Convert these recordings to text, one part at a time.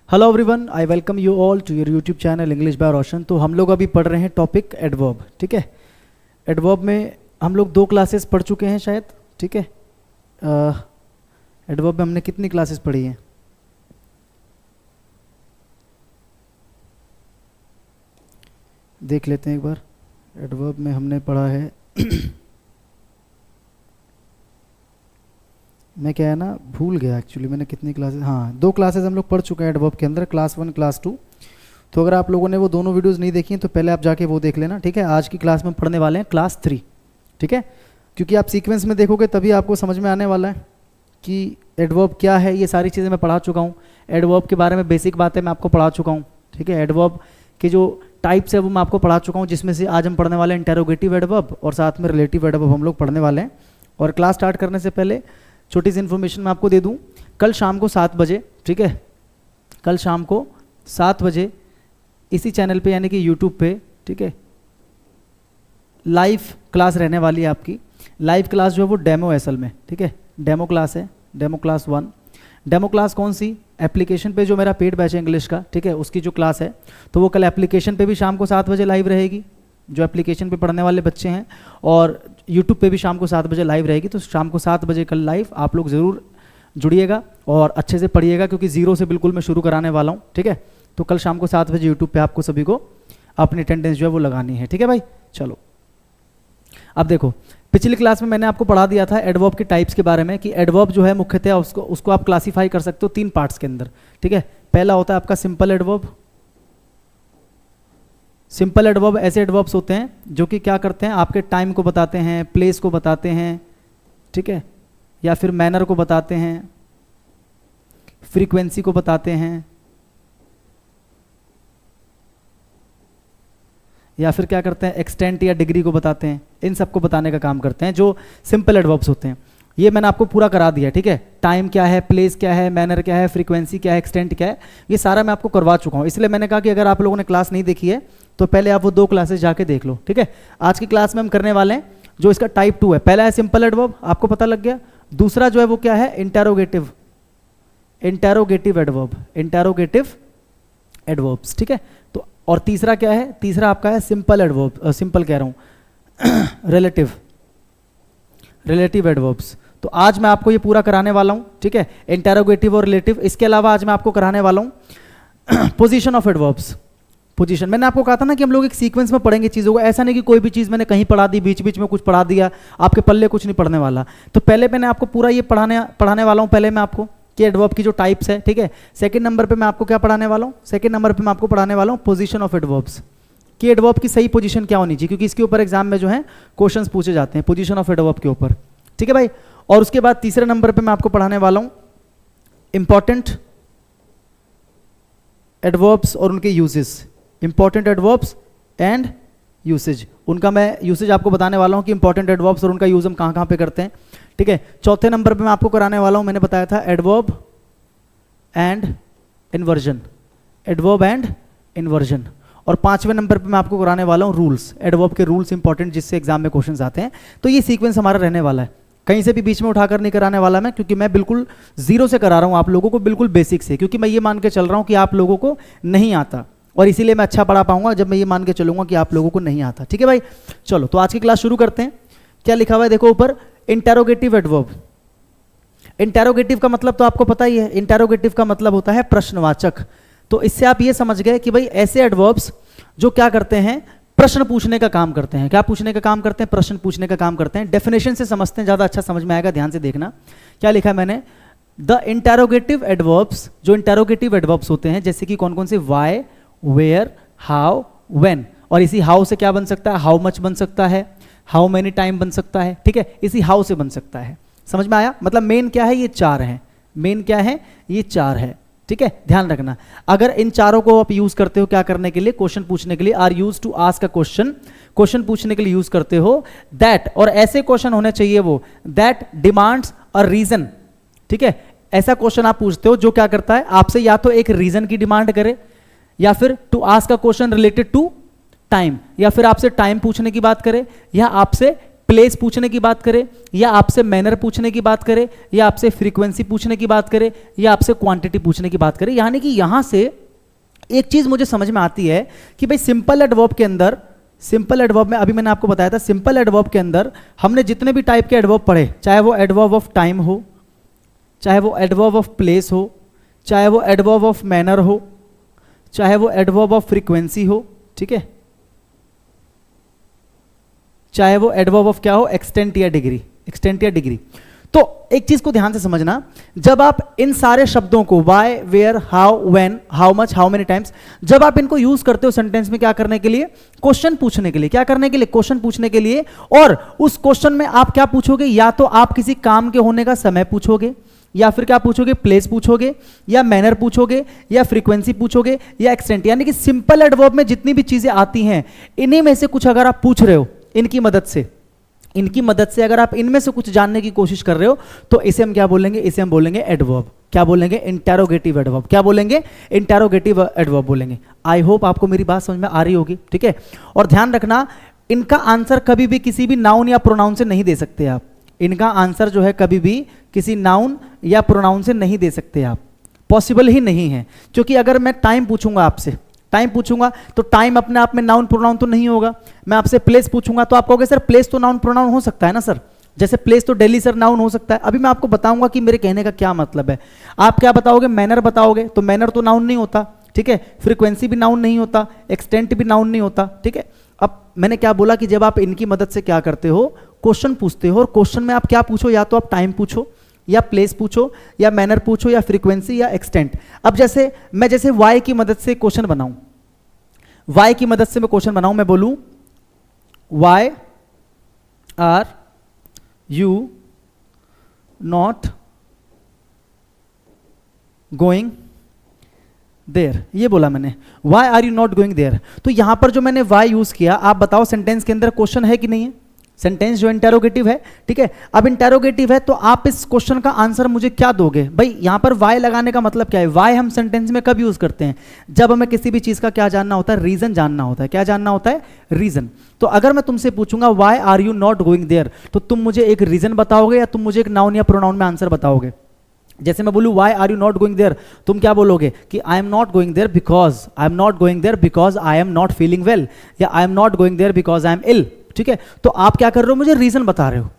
Hello everyone, I welcome you all to your YouTube channel English by Roshan. तो हम लोग अभी पढ़ रहे हैं टॉपिक एडवर्ब। ठीक है, एडवर्ब में हम लोग 2 क्लासेस पढ़ चुके हैं शायद। ठीक है, एडवर्ब में हमने कितनी क्लासेस पढ़ी हैं? देख लेते हैं एक बार। एडवर्ब में हमने पढ़ा है मैं क्या है ना, भूल गया एक्चुअली मैंने कितनी क्लासेस। हाँ, 2 क्लासेस हम लोग पढ़ चुके हैं एडवर्ब के अंदर, क्लास 1 क्लास 2। तो अगर आप लोगों ने वो दोनों वीडियोस नहीं देखी हैं तो पहले आप जाके वो देख लेना। ठीक है, आज की क्लास में पढ़ने वाले हैं क्लास 3। ठीक है, क्योंकि आप सीक्वेंस में देखोगे तभी आपको समझ में आने वाला है कि एडवर्ब क्या है। ये सारी चीज़ें मैं पढ़ा चुका हूँ। एडवर्ब के बारे में बेसिक बातें मैं आपको पढ़ा चुका हूँ। ठीक है, एडवर्ब के जो टाइप्स है वो मैं आपको पढ़ा चुका हूँ, जिसमें से आज हम पढ़ने वाले हैं इंटेरोगेटिव एडवर्ब और साथ में रिलेटिव एडवर्ब हम लोग पढ़ने वाले हैं। और क्लास स्टार्ट करने से पहले छोटी सी इन्फॉर्मेशन मैं आपको दे दूं। कल शाम को 7 बजे, ठीक है, कल शाम को 7 बजे इसी चैनल पे यानी कि यूट्यूब पे, ठीक है, लाइव क्लास रहने वाली है आपकी। लाइव क्लास जो है वो डेमो है असल में। ठीक है, डेमो क्लास है, डेमो क्लास 1। डेमो क्लास कौन सी? एप्लीकेशन पे जो मेरा पेड बैच है इंग्लिश का, ठीक है, उसकी जो क्लास है, तो वो कल एप्लीकेशन पे भी शाम को 7 बजे लाइव रहेगी, जो एप्लीकेशन पे पढ़ने वाले बच्चे हैं। और यूट्यूब पे भी शाम को 7 बजे लाइव रहेगी। तो शाम को 7 बजे कल लाइव आप लोग ज़रूर जुड़िएगा और अच्छे से पढ़िएगा, क्योंकि 0 से बिल्कुल मैं शुरू कराने वाला हूँ। ठीक है, तो कल शाम को 7 बजे यूट्यूब पे आपको सभी को अपनी अटेंडेंस जो है वो लगानी है। ठीक है भाई, चलो अब देखो, पिछली क्लास में मैंने आपको पढ़ा दिया था एडवर्ब के टाइप्स के बारे में कि एडवर्ब जो है मुख्यतः उसको आप क्लासीफाई कर सकते हो 3 पार्ट्स के अंदर। ठीक है, पहला होता है आपका सिंपल एडवर्ब। सिंपल एडवर्ब ऐसे एडवर्ब्स होते हैं जो कि क्या करते हैं, आपके टाइम को बताते हैं, प्लेस को बताते हैं, ठीक है, या फिर मैनर को बताते हैं, फ्रीक्वेंसी को बताते हैं, या फिर क्या करते हैं, एक्सटेंट या डिग्री को बताते हैं। इन सबको बताने का काम करते हैं जो सिंपल एडवर्ब्स होते हैं। ये मैंने आपको पूरा करा दिया। ठीक है, टाइम क्या है, प्लेस क्या है, मैनर क्या है, फ्रीक्वेंसी क्या है, एक्सटेंट क्या है, ये सारा मैं आपको करवा चुका हूँ। इसलिए मैंने कहा कि अगर आप लोगों ने क्लास नहीं देखी है तो पहले आप वो 2 क्लासेस जाके देख लो। ठीक है, आज की क्लास में हम करने वाले हैं जो इसका टाइप 2 है। पहला है सिंपल एडवर्ब, आपको पता लग गया। दूसरा जो है वो क्या है, इंटेरोगेटिव एडवर्ब, इंटेरोगेटिव एडवर्ब्स। ठीक है, तो और तीसरा क्या है, तीसरा आपका है सिंपल एडवर्ब, सिंपल कह रहा हूँ, रिलेटिव एडवर्ब्स। तो आज मैं आपको ये पूरा कराने वाला हूँ। ठीक है, इंटेरोगेटिव और रिलेटिव। इसके अलावा आज मैं आपको कराने वाला हूँ पोजीशन ऑफ एडवर्ब्स। पोजीशन, मैंने आपको कहा था ना कि हम लोग एक सीक्वेंस में पढ़ेंगे चीज़ों को। ऐसा नहीं कि कोई भी चीज़ मैंने कहीं पढ़ा दी, बीच बीच में कुछ पढ़ा दिया, आपके पल्ले कुछ नहीं पढ़ने वाला। तो पहले मैंने आपको पूरा ये पढ़ाने वाला हूँ पहले मैं आपको कि एडवर्ब की जो टाइप्स है। ठीक है, सेकंड नंबर पे मैं आपको क्या पढ़ाने वाला हूँ, सेकंड नंबर पे मैं आपको पढ़ाने वाला हूँ पोजीशन ऑफ एडवर्ब्स, कि एडवर्ब की सही पोजीशन क्या होनी चाहिए, क्योंकि इसके ऊपर एग्जाम में जो है क्वेश्चंस पूछे जाते हैं पोजीशन ऑफ एडवर्ब के ऊपर। ठीक है भाई, और उसके बाद तीसरे नंबर पे मैं आपको पढ़ाने वाला हूँ इंपॉर्टेंट एडवर्ब्स और उनके uses, important adverbs and usage. उनका मैं यूसेज आपको बताने वाला हूँ कि इंपॉर्टेंट एडवर्ब्स और उनका यूज हम कहाँ कहाँ पे करते हैं। ठीक है, चौथे नंबर पे मैं आपको कराने वाला हूँ, मैंने बताया था adverb and inversion, adverb and inversion. और 5वें नंबर पे मैं आपको कराने वाला हूँ रूल्स, एडवर्ब के रूल्स इंपॉर्टेंट जिससे एग्जाम में क्वेश्चंस आते हैं। तो ये सीक्वेंस हमारा रहने वाला है, कहीं से भी बीच में उठाकर नहीं कराने वाला मैं, क्योंकि मैं बिल्कुल 0 से करा रहा हूँ आप लोगों को, बिल्कुल बेसिक से, क्योंकि मैं ये मान के चल रहा हूँ कि आप लोगों को नहीं आता, और इसीलिए मैं अच्छा पढ़ा पाऊंगा जब मैं ये मान के चलूंगा कि आप लोगों को नहीं आता। ठीक है भाई, चलो तो आज की क्लास शुरू करते हैं। क्या लिखा हुआ है देखो ऊपर, इंटेरोगेटिव एडवर्ब। इंटेरोगेटिव का मतलब तो आपको पता ही है, इंटेरोगेटिव का मतलब होता है प्रश्नवाचक। तो इससे आप ये समझ गए कि भाई ऐसे एडवर्ब्स जो क्या करते हैं, प्रश्न पूछने का काम करते हैं। क्या पूछने का काम करते हैं? प्रश्न पूछने का काम करते हैं। डेफिनेशन से समझते हैं, ज़्यादा अच्छा समझ में आएगा, ध्यान से देखना। क्या लिखा है मैंने, द इंटेरोगेटिव एडवर्ब्स, जो इंटेरोगेटिव एडवर्ब्स होते हैं, जैसे कि कौन कौन से, वाई, वेयर, हाउ, व्हेन। और इसी हाउ से क्या बन सकता है, हाउ मच बन सकता है, हाउ मेनी टाइम बन सकता है। ठीक है, इसी हाउ से बन सकता है। समझ में आया? मतलब मेन क्या है, ये 4 है। मेन क्या है, ये 4 है। ठीक है, ध्यान रखना। अगर इन चारों को आप यूज करते हो क्या करने के लिए, क्वेश्चन पूछने के लिए, are use to ask a question, question पूछने के लिए यूज करते हो, दैट, और ऐसे क्वेश्चन होने चाहिए वो, दैट डिमांड्स अ रीजन। ठीक है, ऐसा क्वेश्चन आप पूछते हो जो क्या करता है, आपसे या तो एक रीजन की डिमांड करे, या फिर to ask a question related to time, या फिर आपसे टाइम पूछने की बात करे, या आपसे प्लेस पूछने की बात करे, या आपसे मैनर पूछने की बात करे, या आपसे फ्रीक्वेंसी पूछने की बात करे, या आपसे क्वांटिटी पूछने की बात करे। यानी कि यहां से एक चीज मुझे समझ में आती है कि भाई सिंपल एडवर्ब के अंदर, सिंपल एडवर्ब में अभी मैंने आपको बताया था, सिंपल एडवर्ब के अंदर हमने जितने भी टाइप के एडवर्ब पढ़े, चाहे वो एडवर्ब ऑफ टाइम हो, चाहे वो एडवर्ब ऑफ प्लेस हो, चाहे वो एडवर्ब ऑफ मैनर हो, चाहे वो एडवर्ब ऑफ फ्रीक्वेंसी हो, ठीक है, चाहे वो एडवर्ब ऑफ क्या हो, एक्सटेंट या डिग्री, एक्सटेंट या डिग्री। तो एक चीज को ध्यान से समझना, जब आप इन सारे शब्दों को why, where, how, when, how much, how many times, जब आप इनको यूज करते हो सेंटेंस में क्या करने के लिए, क्वेश्चन पूछने के लिए, क्या करने के लिए, क्वेश्चन पूछने के लिए, और उस क्वेश्चन में आप क्या पूछोगे, या तो आप किसी काम के होने का समय पूछोगे, या फिर क्या पूछोगे, प्लेस पूछोगे, या मैनर पूछोगे, या फ्रीक्वेंसी पूछोगे, या एक्सटेंट। यानी कि सिंपल एडवर्ब में जितनी भी चीजें आती हैं, इन्हीं में से कुछ अगर आप पूछ रहे हो, इनकी मदद से अगर आप इनमें से कुछ जानने की कोशिश कर रहे हो, तो इसे हम क्या बोलेंगे, इसे हम बोलेंगे एडवर्ब। क्या बोलेंगे, इंटेरोगेटिव एडवर्ब। क्या बोलेंगे, इंटेरोगेटिव एडवर्ब बोलेंगे। आई होप आपको मेरी बात समझ में आ रही होगी, ठीक है। और ध्यान रखना, इनका आंसर कभी भी किसी भी नाउन या प्रोनाउन से नहीं दे सकते आप। इनका आंसर जो है कभी भी किसी नाउन या प्रोनाउन से नहीं दे सकते आप, पॉसिबल ही नहीं है। क्योंकि अगर मैं टाइम पूछूंगा आपसे, टाइम पूछूंगा तो टाइम अपने आप में नाउन प्रोनाउन तो नहीं होगा। मैं आपसे प्लेस पूछूंगा तो आप कहोगे सर प्लेस तो नाउन प्रोनाउन हो सकता है ना सर, जैसे प्लेस तो दिल्ली सर नाउन हो सकता है। अभी मैं आपको बताऊंगा कि मेरे कहने का क्या मतलब है। आप क्या बताओगे, मैनर बताओगे, तो मैनर तो नाउन नहीं होता, ठीक है। फ्रीक्वेंसी भी नाउन नहीं होता, एक्सटेंट भी नाउन नहीं होता, ठीक है। अब मैंने क्या बोला कि जब आप इनकी मदद से क्या करते हो, क्वेश्चन पूछते हो, और क्वेश्चन में आप क्या पूछो, या तो आप टाइम पूछो, या प्लेस पूछो, या मैनर पूछो, या फ्रीक्वेंसी, या एक्सटेंट। अब जैसे मैं जैसे वाई की मदद से क्वेश्चन बनाऊं, वाई की मदद से मैं क्वेश्चन बनाऊं, मैं बोलूं why are you not going there, ये बोला मैंने, why are you not going there. तो यहां पर जो मैंने वाई यूज किया, आप बताओ सेंटेंस के अंदर क्वेश्चन है कि नहीं है, सेंटेंस जो इंटेरोगेटिव है, ठीक है। अब इंटेरोगेटिव है तो आप इस क्वेश्चन का आंसर मुझे क्या दोगे। भाई यहां पर वाई लगाने का मतलब क्या है, वाई हम सेंटेंस में कब यूज करते हैं, जब हमें किसी भी चीज का क्या जानना होता है, रीजन जानना होता है। क्या जानना होता है, रीजन। तो अगर मैं तुमसे पूछूंगा why are you not going there, तो तुम मुझे एक रीजन बताओगे, या तुम मुझे एक नाउन या प्रोनाउन में आंसर बताओगे। जैसे मैं बोलूं why are you not going there, तुम क्या बोलोगे कि I am not going there because, I am not going there because I am not feeling well, या I am not going there because I am ill, ठीक है। तो आप क्या कर रहे हो, मुझे रीजन बता रहे हो,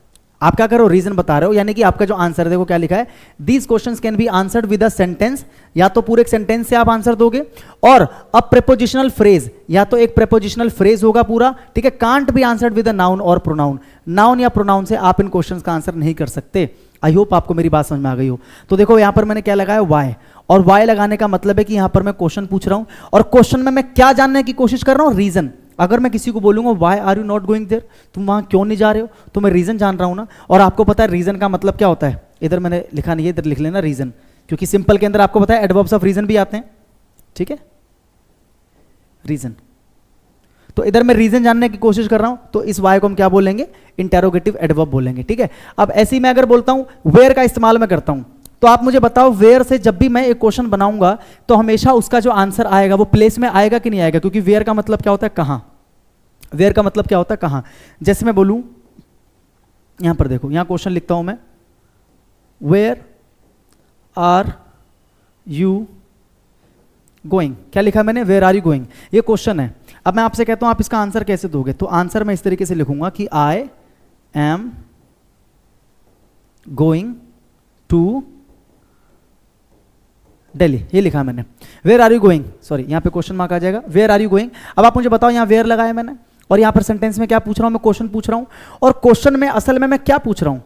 आप क्या कर रहे हो, रीजन बता रहे हो। यानी कि आपका जो आंसर है, देखो क्या लिखा है, these questions can be answered with a sentence, या तो पूरे एक सेंटेंस से आप आंसर दोगे, और अ प्रेपोजिशनल फ्रेज, या तो एक प्रेपोजिशनल फ्रेज होगा पूरा, ठीक है। Can't be answered with a noun और प्रोनाउन, नाउन या प्रोनाउन से आप इन क्वेश्चंस का आंसर नहीं कर सकते। आई होप आपको मेरी बात समझ में आ गई हो। तो देखो यहां पर मैंने क्या लगाया, वाई, और वाई लगाने का मतलब है कि यहां पर मैं क्वेश्चन पूछ रहा हूं, और क्वेश्चन में मैं क्या जानने की कोशिश कर रहा हूं, रीजन। अगर मैं किसी को बोलूंगा why are you not going there, तुम वहां क्यों नहीं जा रहे हो, तो मैं रीजन जान रहा हूं ना। और आपको पता है रीजन का मतलब क्या होता है, इधर मैंने लिखा नहीं है, इधर लिख लेना रीजन, क्योंकि सिंपल के अंदर आपको पता है एडवर्ब्स ऑफ रीजन भी आते हैं, ठीक है, रीजन। तो इधर मैं रीजन जानने की कोशिश कर रहा हूं, तो इस वाई को हम क्या बोलेंगे, इंटेरोगेटिव एडवर्ब बोलेंगे, ठीक है। अब ऐसे ही मैं अगर बोलता हूं वेयर का इस्तेमाल मैं करता हूं, तो आप मुझे बताओ वेयर से जब भी मैं एक क्वेश्चन बनाऊंगा, तो हमेशा उसका जो आंसर आएगा वो प्लेस में आएगा कि नहीं आएगा, क्योंकि वेयर का मतलब क्या होता है, कहां। वेयर का मतलब क्या होता है, कहां। जैसे मैं बोलूं, यहां पर देखो, यहां क्वेश्चन लिखता हूं मैं, वेयर आर यू गोइंग, क्या लिखा मैंने, वेयर आर यू गोइंग, ये क्वेश्चन है। अब मैं आपसे कहता हूं आप इसका आंसर कैसे दोगे, तो आंसर मैं इस तरीके से लिखूंगा कि I am going to Delhi, ये लिखा मैंने। Where are you going, sorry यहां पे क्वेश्चन मार्क आ जाएगा, वेयर आर यू गोइंग। अब आप मुझे बताओ, यहां वेयर लगाया मैंने, और यहां पर सेंटेंस में क्या पूछ रहा हूं मैं, क्वेश्चन पूछ रहा हूं। और क्वेश्चन में असल में मैं क्या पूछ रहा हूं,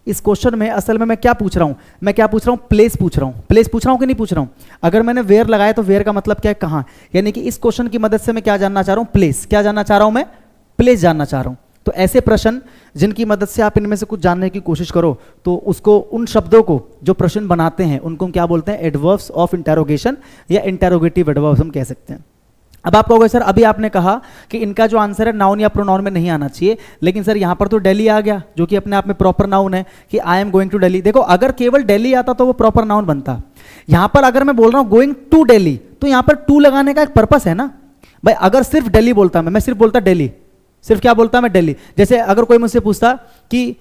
इस क्वेश्चन में असल में मैं क्या पूछ रहा हूं, मैं क्या पूछ रहा हूं, प्लेस पूछ रहा हूं। प्लेस पूछ रहा हूं कि नहीं पूछ रहा हूं। अगर मैंने वेयर लगाया तो वेयर का मतलब क्या है, कहां। यानी कि इस क्वेश्चन की मदद से मैं क्या जानना चाह रहा हूं, प्लेस। क्या जानना चाह रहा हूं मैं, प्लेस जानना चाह रहा हूं। तो ऐसे प्रश्न जिनकी मदद से आप इनमें से कुछ जानने की कोशिश करो, तो उसको, उन शब्दों को जो प्रश्न बनाते हैं उनको हम क्या बोलते हैं, एडवर्ब्स ऑफ इंटेरोगेशन, या इंटेरोगेटिव एडवर्ब्स हम कह सकते हैं। अब आप कहोगे सर अभी आपने कहा कि इनका जो आंसर है नाउन या प्रोनाउन में नहीं आना चाहिए, लेकिन सर यहां पर तो दिल्ली आ गया, जो कि अपने आप में प्रॉपर नाउन है, कि I am going to Delhi. देखो अगर केवल दिल्ली आता तो वो प्रॉपर नाउन बनता। यहां पर अगर मैं बोल रहा हूं गोइंग टू दिल्ली, तो यहां पर टू लगाने का एक पर्पस है ना भाई। अगर सिर्फ दिल्ली बोलता मैं सिर्फ बोलता दिल्ली, सिर्फ क्या बोलता मैं दिल्ली। जैसे अगर कोई मुझसे पूछता कि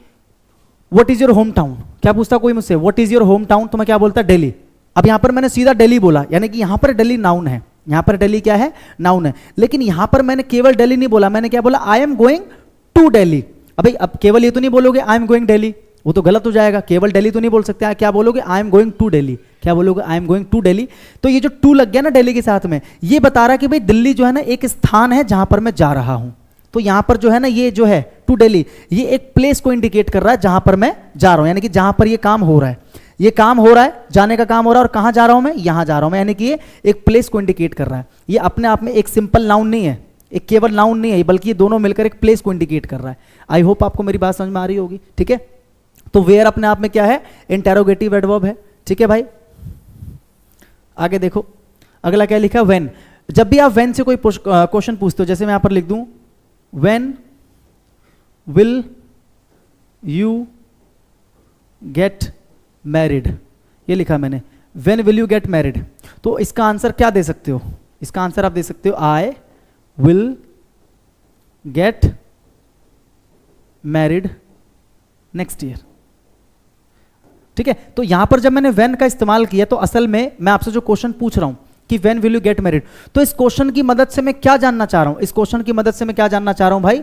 what is your home town, क्या पूछता कोई मुझसे what is your home town, तो मैं क्या बोलता दिल्ली। अब यहां पर मैंने सीधा दिल्ली बोला, यानी कि यहां पर दिल्ली नाउन है, यहां पर दिल्ली क्या है, नाउन है। लेकिन यहां पर मैंने केवल दिल्ली नहीं बोला, मैंने क्या बोला, I am going to Delhi. अब केवल ये तो नहीं बोलोगे आई एम गोइंग दिल्ली, वो तो गलत हो जाएगा। केवल दिल्ली तो नहीं बोल सकते, क्या बोलोगे, I am going to Delhi. क्या बोलोगे, I am going to Delhi. तो ये जो टू लग गया ना दिल्ली के साथ में, ये बता रहा है कि भाई दिल्ली जो है ना एक स्थान है जहां पर मैं जा रहा हूं। तो यहां पर जो है ना ये जो है टू दिल्ली, ये एक प्लेस को इंडिकेट कर रहा है जहां पर मैं जा रहा हूं, यानी कि जहां पर ये काम हो रहा है, ये काम हो रहा है, जाने का काम हो रहा है, और कहां जा रहा हूं मैं, यहां जा रहा हूं मैं, यानी कि ये एक प्लेस को इंडिकेट कर रहा है। ये अपने आप में एक सिंपल नाउन नहीं है, एक केवल नाउन नहीं है, बल्कि ये दोनों मिलकर एक प्लेस को इंडिकेट कर रहा है। आई होप आपको मेरी बात समझ में आ रही होगी, ठीक है। तो वेयर अपने आप में क्या है, इंटेरोगेटिव एडवर्ब है, ठीक है भाई। आगे देखो अगला क्या लिखा, व्हेन। जब भी आप व्हेन से कोई क्वेश्चन पूछते हो, जैसे मैं यहां पर लिख दूं when will you get married, ये लिखा मैंने, when will you get married. तो इसका आंसर क्या दे सकते हो, इसका आंसर आप दे सकते हो I will get married next year, ठीक है। तो यहां पर जब मैंने व्हेन का इस्तेमाल किया, तो असल में मैं आपसे जो क्वेश्चन पूछ रहा हूं कि when will you get married, तो इस क्वेश्चन की मदद से मैं क्या जानना चाह रहा हूं, इस क्वेश्चन की मदद से मैं क्या जानना चाह रहा हूं भाई,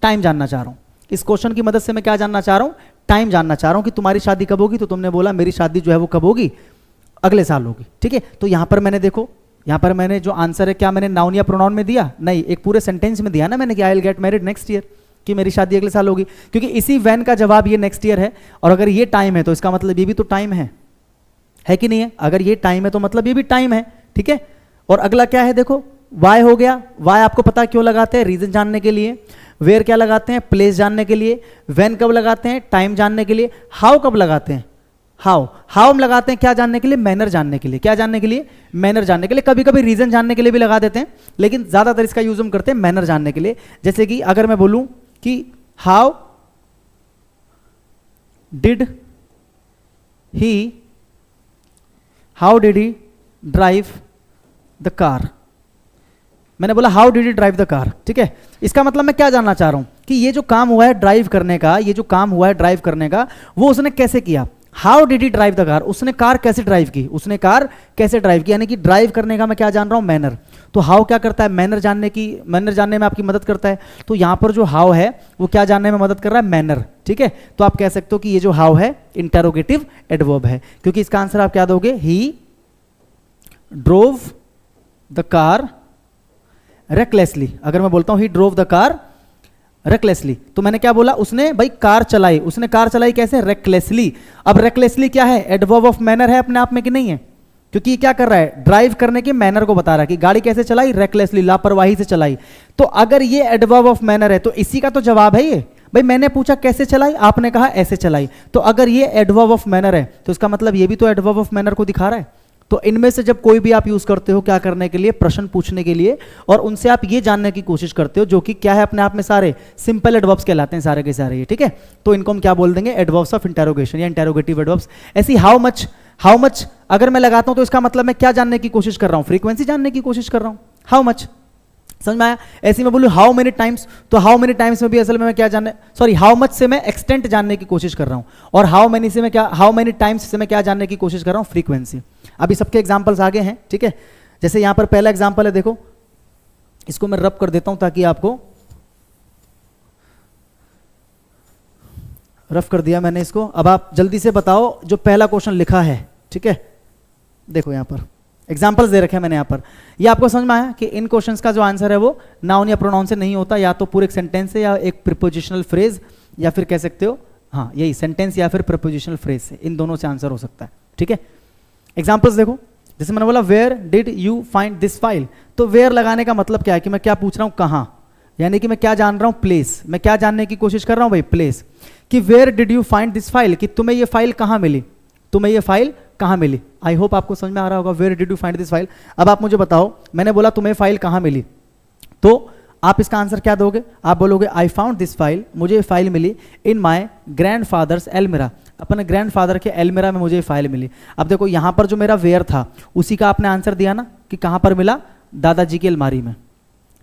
टाइम जानना चाह रहा हूं। इस क्वेश्चन की मदद से मैं क्या जानना चाह रहा हूं, टाइम जानना चाह रहा हूं कि तुम्हारी शादी कब होगी, तो तुमने बोला मेरी शादी जो है वो कब होगी, अगले साल होगी, ठीक है। तो यहां पर मैंने देखो, यहां पर मैंने जो आंसर है, क्या मैंने नाउन या प्रोनाउन में दिया, नहीं, एक पूरे सेंटेंस में दिया ना मैंने कि I will get married next year, कि मेरी शादी अगले साल होगी, क्योंकि इसी व्हेन का जवाब ये नेक्स्ट ईयर है। और अगर ये टाइम है तो इसका मतलब ये भी तो टाइम है कि नहीं है, अगर ये टाइम है तो मतलब ये भी टाइम है, ठीक है। और अगला क्या है, देखो वाई हो गया। वाई आपको पता क्यों लगाते हैं, रीजन जानने के लिए। वेयर क्या लगाते हैं, प्लेस जानने के लिए। व्हेन कब लगाते हैं, टाइम जानने के लिए। हाउ कब लगाते हैं, हाउ हम लगाते हैं क्या जानने के लिए, मैनर जानने के लिए। क्या जानने के लिए, मैनर जानने के लिए। कभी कभी रीजन जानने के लिए भी लगा देते हैं, लेकिन ज्यादातर इसका यूज हम करते हैं मैनर जानने के लिए। जैसे कि अगर मैं बोलूं कि how did he drive the car, मैंने बोला how did he drive the car, ठीक है। इसका मतलब मैं क्या जानना चाह रहा हूं कि ये जो काम हुआ है ड्राइव करने का, ये जो काम हुआ है ड्राइव करने का, वो उसने कैसे किया। How did he drive the car, उसने कार कैसे ड्राइव की, उसने कार कैसे ड्राइव की, यानी कि ड्राइव करने का मैं क्या जान रहा हूं, मैनर। तो हाउ क्या करता है, मैनर जानने में आपकी मदद करता है। तो यहां पर जो हाउ है वो क्या जानने में मदद कर रहा है, मैनर, ठीक है। तो आप कह सकते हो कि ये जो हाउ है इंटेरोगेटिव एडवर्ब है, क्योंकि इसका आंसर आप क्या दोगे, ही ड्रोव द कार रेकलेसली। अगर मैं बोलता हूं ही ड्रोव द कार रेकलेसली, तो मैंने क्या बोला, उसने भाई कार चलाई, उसने कार चलाई कैसे, रेकलेसली। अब रेकलेसली क्या है, एडवर्ब ऑफ मैनर है अपने आप में कि नहीं है, क्योंकि ये क्या कर रहा है, ड्राइव करने के मैनर को बता रहा है कि गाड़ी कैसे चलाई, रेकलेसली, लापरवाही से चलाई। तो अगर ये एडवर्ब ऑफ मैनर है तो इसी का तो जवाब है ये। भाई मैंने पूछा कैसे चलाई, आपने कहा ऐसे चलाई, तो अगर ये एडवर्ब ऑफ मैनर है तो इसका मतलब ये भी तो एडवर्ब ऑफ मैनर को दिखा रहा है। तो इनमें से जब कोई भी आप यूज करते हो क्या करने के लिए, प्रश्न पूछने के लिए, और उनसे आप ये जानने की कोशिश करते हो, जो कि क्या है अपने आप में सारे सिंपल एडवर्ब्स कहलाते हैं सारे के सारे ये, ठीक है। तो इनको हम क्या बोल देंगे, एडवर्ब्स ऑफ इंटेरोगेशन या इंटेरोगेटिव एडवर्ब्स। ऐसी हाउ मच अगर मैं लगाता हूं तो इसका मतलब मैं क्या जानने की कोशिश कर रहा हूं, फ्रीक्वेंसी जानने की कोशिश कर रहा हूं, हाउ मच, समझ में आया। ऐसे में बोलूं हाउ मेनी टाइम्स, तो हाउ मेनी टाइम्स में भी असल में मैं क्या जानने, सॉरी हाउ मच से मैं एक्सटेंट जानने की कोशिश कर रहा हूं, और हाउ मेनी से मैं क्या, हाउ मेनी टाइम्स से मैं क्या जानने की कोशिश कर रहा हूं, फ्रीक्वेंसी। अभी सबके एग्जांपल्स आगे हैं, ठीक है। जैसे यहां पर पहला एग्जांपल है, देखो इसको मैं रब कर देता हूं ताकि आपको, रफ कर दिया मैंने इसको। अब आप जल्दी से बताओ जो पहला क्वेश्चन लिखा है, ठीक है। देखो यहां पर एग्जाम्पल्स दे रखे हैं मैंने यहाँ पर। ये आपको समझ में आया कि इन क्वेश्चंस का जो आंसर है वो नाउन या प्रोनाउन से नहीं होता, या तो पूरे एक सेंटेंस से, या एक प्रीपोजिशनल फ्रेज, या फिर कह सकते हो हाँ यही सेंटेंस या फिर प्रीपोजिशनल फ्रेज से, इन दोनों से आंसर हो सकता है, ठीक है। एग्जाम्पल्स देखो, जैसे मैंने बोला where did you find this file, तो वेयर लगाने का मतलब क्या है कि मैं क्या पूछ रहा हूँ, कहाँ, यानी कि मैं क्या जान रहा हूँ, प्लेस। मैं क्या जानने की कोशिश कर रहा हूँ भाई, प्लेस। कि where did you find this file, कि तुम्हें ये फाइल कहाँ मिली, तुम्हें ये फाइल कहाँ मिली। आई होप आपको समझ में आ रहा होगा, where did you find this file. अब आप मुझे बताओ, मैंने बोला तुम्हें फाइल कहाँ मिली, तो आप इसका आंसर क्या दोगे, आप बोलोगे आई फाउंड दिस फाइल, मुझे ये फाइल मिली इन माय ग्रैंडफादर्स एल्मिरा, अपने ग्रैंडफादर के एल्मिरा में मुझे ये फाइल मिली। अब देखो यहाँ पर जो मेरा वेयर था उसी का आपने आंसर दिया ना कि कहाँ पर मिला, दादाजी की अलमारी में,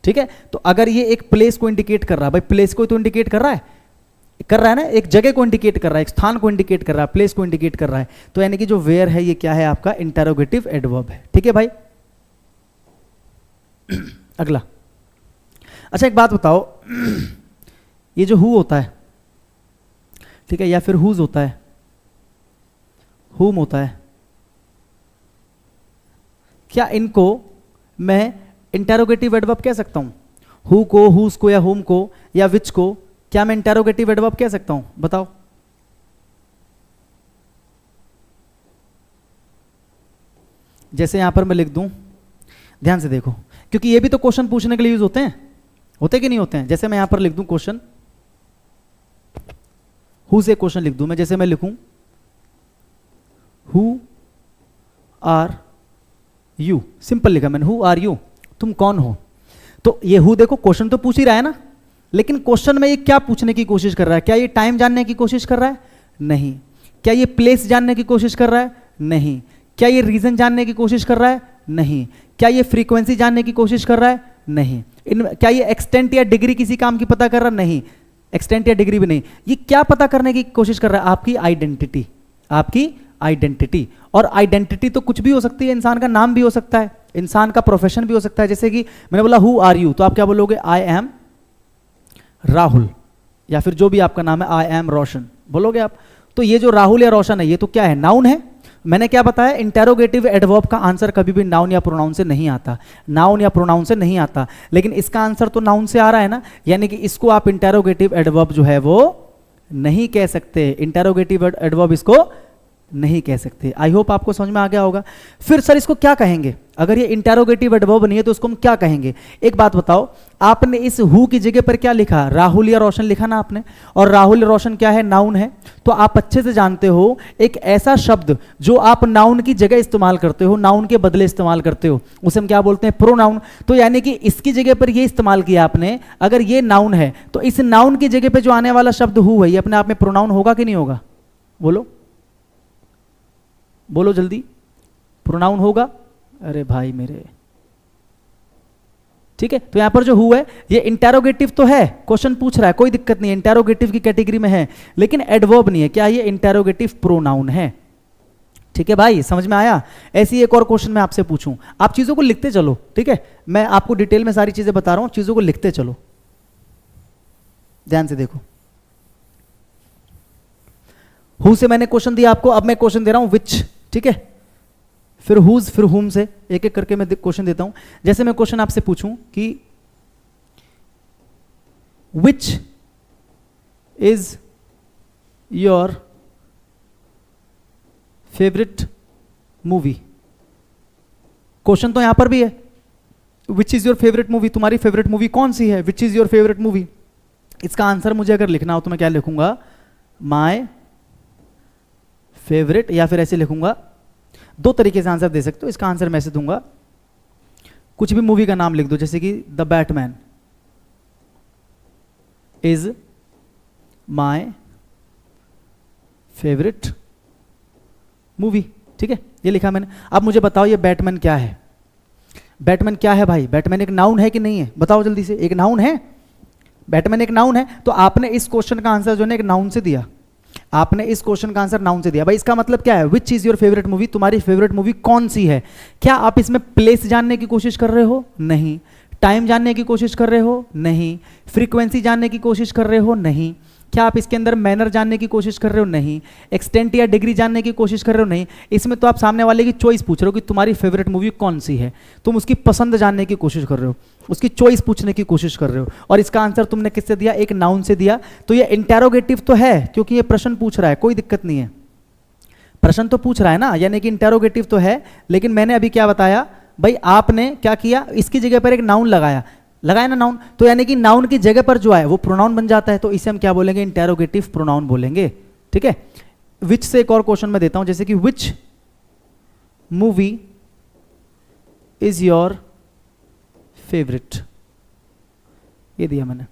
ठीक है, तो अगर ये एक प्लेस को इंडिकेट कर रहा है, भाई प्लेस को तो इंडिकेट कर रहा है ना, एक जगह को इंडिकेट कर रहा है, एक स्थान को इंडिकेट कर रहा है, प्लेस को इंडिकेट कर रहा है, तो यानी कि जो वेयर है ये क्या है आपका इंटरोगेटिव एडवर्ब है। ठीक है भाई। अगला, अच्छा एक बात बताओ, ये जो हु होता है, ठीक है, या फिर हुज होता है, हुम होता है, क्या इनको मैं इंटरोगेटिव एडवर्ब कह सकता हूं? हु को, हुज को, या हुम को, या विच को, क्या मैं इंटरोगेटिव एडवर्ब कह सकता हूं? बताओ। जैसे यहां पर मैं लिख दूं, ध्यान से देखो, क्योंकि ये भी तो क्वेश्चन पूछने के लिए यूज होते कि नहीं होते हैं। जैसे मैं यहां पर लिख दूं क्वेश्चन, हु से क्वेश्चन लिख दूं मैं, जैसे मैं लिखूं हु आर यू, सिंपल लिखा मैंने, हु आर यू, तुम कौन हो। तो ये हु देखो क्वेश्चन तो पूछ ही रहा है ना, लेकिन क्वेश्चन में ये क्या पूछने की कोशिश कर रहा है? क्या ये टाइम जानने की कोशिश कर रहा है? नहीं। क्या ये प्लेस जानने की कोशिश कर रहा है? नहीं। क्या ये रीजन जानने की कोशिश कर रहा है? नहीं। क्या ये फ्रीक्वेंसी जानने की कोशिश कर रहा है? नहीं। क्या ये एक्सटेंट या डिग्री किसी काम की पता कर रहा है? नहीं, एक्सटेंट या डिग्री भी नहीं। ये क्या पता करने की कोशिश कर रहा है? आपकी आइडेंटिटी, आपकी आइडेंटिटी। और आइडेंटिटी तो कुछ भी हो सकती है, इंसान का नाम भी हो सकता है, इंसान का प्रोफेशन भी हो सकता है। जैसे कि मैंने बोला हु आर यू, तो आप क्या बोलोगे? आई एम राहुल, या फिर जो भी आपका नाम है, आई एम रोशन बोलोगे आप। तो ये जो राहुल या रोशन है, ये तो क्या है? नाउन है। मैंने क्या बताया? इंटेरोगेटिव एडवर्ब का आंसर कभी भी नाउन या प्रोनाउन से नहीं आता, नाउन या प्रोनाउन से नहीं आता, लेकिन इसका आंसर तो नाउन से आ रहा है ना, यानी कि इसको आप इंटेरोगेटिव एडवर्ब जो है वो नहीं कह सकते, इंटेरोगेटिव एडवर्ब इसको नहीं कह सकते। आई होप आपको समझ में आ गया होगा। फिर सर इसको क्या कहेंगे? अगर ये इंटेरोगेटिव एडवर्ब नहीं है तो उसको हम क्या कहेंगे? एक बात बताओ, आपने इस हु की जगह पर क्या लिखा? राहुल या रोशन लिखा ना आपने, और राहुल या रोशन क्या है? नाउन है। तो आप अच्छे से जानते हो, एक ऐसा शब्द जो आप नाउन की जगह इस्तेमाल करते हो, नाउन के बदले इस्तेमाल करते हो, उसे हम क्या बोलते हैं? प्रोनाउन। तो यानी कि इसकी जगह पर ये इस्तेमाल किया आपने, अगर ये नाउन है तो इस नाउन की जगह पर जो आने वाला शब्द हु है, ये अपने आप में प्रोनाउन होगा कि नहीं होगा? बोलो बोलो जल्दी, प्रोनाउन होगा? अरे भाई मेरे, ठीक है। तो यहां पर जो हु है ये इंटेरोगेटिव तो है, क्वेश्चन पूछ रहा है, कोई दिक्कत नहीं है, इंटेरोगेटिव की कैटेगरी में है, लेकिन एडवर्ब नहीं है। क्या ये इंटेरोगेटिव प्रोनाउन है? ठीक है भाई, समझ में आया? ऐसी एक और क्वेश्चन मैं आपसे पूछूं, आप चीजों को लिखते चलो, ठीक है, मैं आपको डिटेल में सारी चीजें बता रहा हूं, चीजों को लिखते चलो, ध्यान से देखो। हु से मैंने क्वेश्चन दिया आपको, अब मैं क्वेश्चन दे रहा हूं विच, ठीक है, फिर हुज, फिर हुम से एक एक करके मैं क्वेश्चन देता हूं। जैसे मैं क्वेश्चन आपसे पूछूं कि which is your favourite movie, question तो यहां पर भी है, which is your favourite movie, तुम्हारी फेवरेट मूवी कौन सी है? Which is your favourite movie. इसका आंसर मुझे अगर लिखना हो तो मैं क्या लिखूंगा? माय फेवरेट, या फिर ऐसे लिखूंगा, दो तरीके से आंसर दे सकते हो। इसका आंसर मैं ऐसे दूंगा, कुछ भी मूवी का नाम लिख दो, जैसे कि the Batman is my favourite movie, ठीक है, ये लिखा मैंने। अब मुझे बताओ ये बैटमैन क्या है? बैटमैन क्या है भाई? बैटमैन एक नाउन है कि नहीं है? बताओ जल्दी से, एक नाउन है, बैटमैन एक नाउन है। तो आपने इस क्वेश्चन का आंसर जो है एक नाउन से दिया, आपने इस क्वेश्चन का आंसर नाउन से दिया। भाई इसका मतलब क्या है? Which is your favourite movie, तुम्हारी फेवरेट मूवी कौन सी है? क्या आप इसमें प्लेस जानने की कोशिश कर रहे हो? नहीं। टाइम जानने की कोशिश कर रहे हो? नहीं। फ्रीक्वेंसी जानने की कोशिश कर रहे हो? नहीं। क्या आप इसके अंदर मैनर जानने की कोशिश कर रहे हो? नहीं। एक्सटेंट या डिग्री जानने की कोशिश कर रहे हो? नहीं। इसमें तो आप सामने वाले की चॉइस पूछ रहे हो कि तुम्हारी फेवरेट मूवी कौन सी है, तुम उसकी पसंद जानने की कोशिश कर रहे हो, उसकी चॉइस पूछने की कोशिश कर रहे हो, और इसका आंसर तुमने किससे दिया? एक नाउन से दिया। तो ये इंटेरोगेटिव तो है, क्योंकि ये प्रश्न पूछ रहा है, कोई दिक्कत नहीं है, प्रश्न तो पूछ रहा है ना, यानी कि इंटेरोगेटिव तो है। लेकिन मैंने अभी क्या बताया भाई, आपने क्या किया? इसकी जगह पर एक नाउन लगाया ना नाउन, तो यानी कि नाउन की जगह पर जो है वो प्रोनाउन बन जाता है, तो इसे हम क्या बोलेंगे? इंटेरोगेटिव प्रोनाउन बोलेंगे, ठीक है। विच से एक और क्वेश्चन मैं देता हूं, जैसे कि which movie is your favourite, ये दिया मैंने,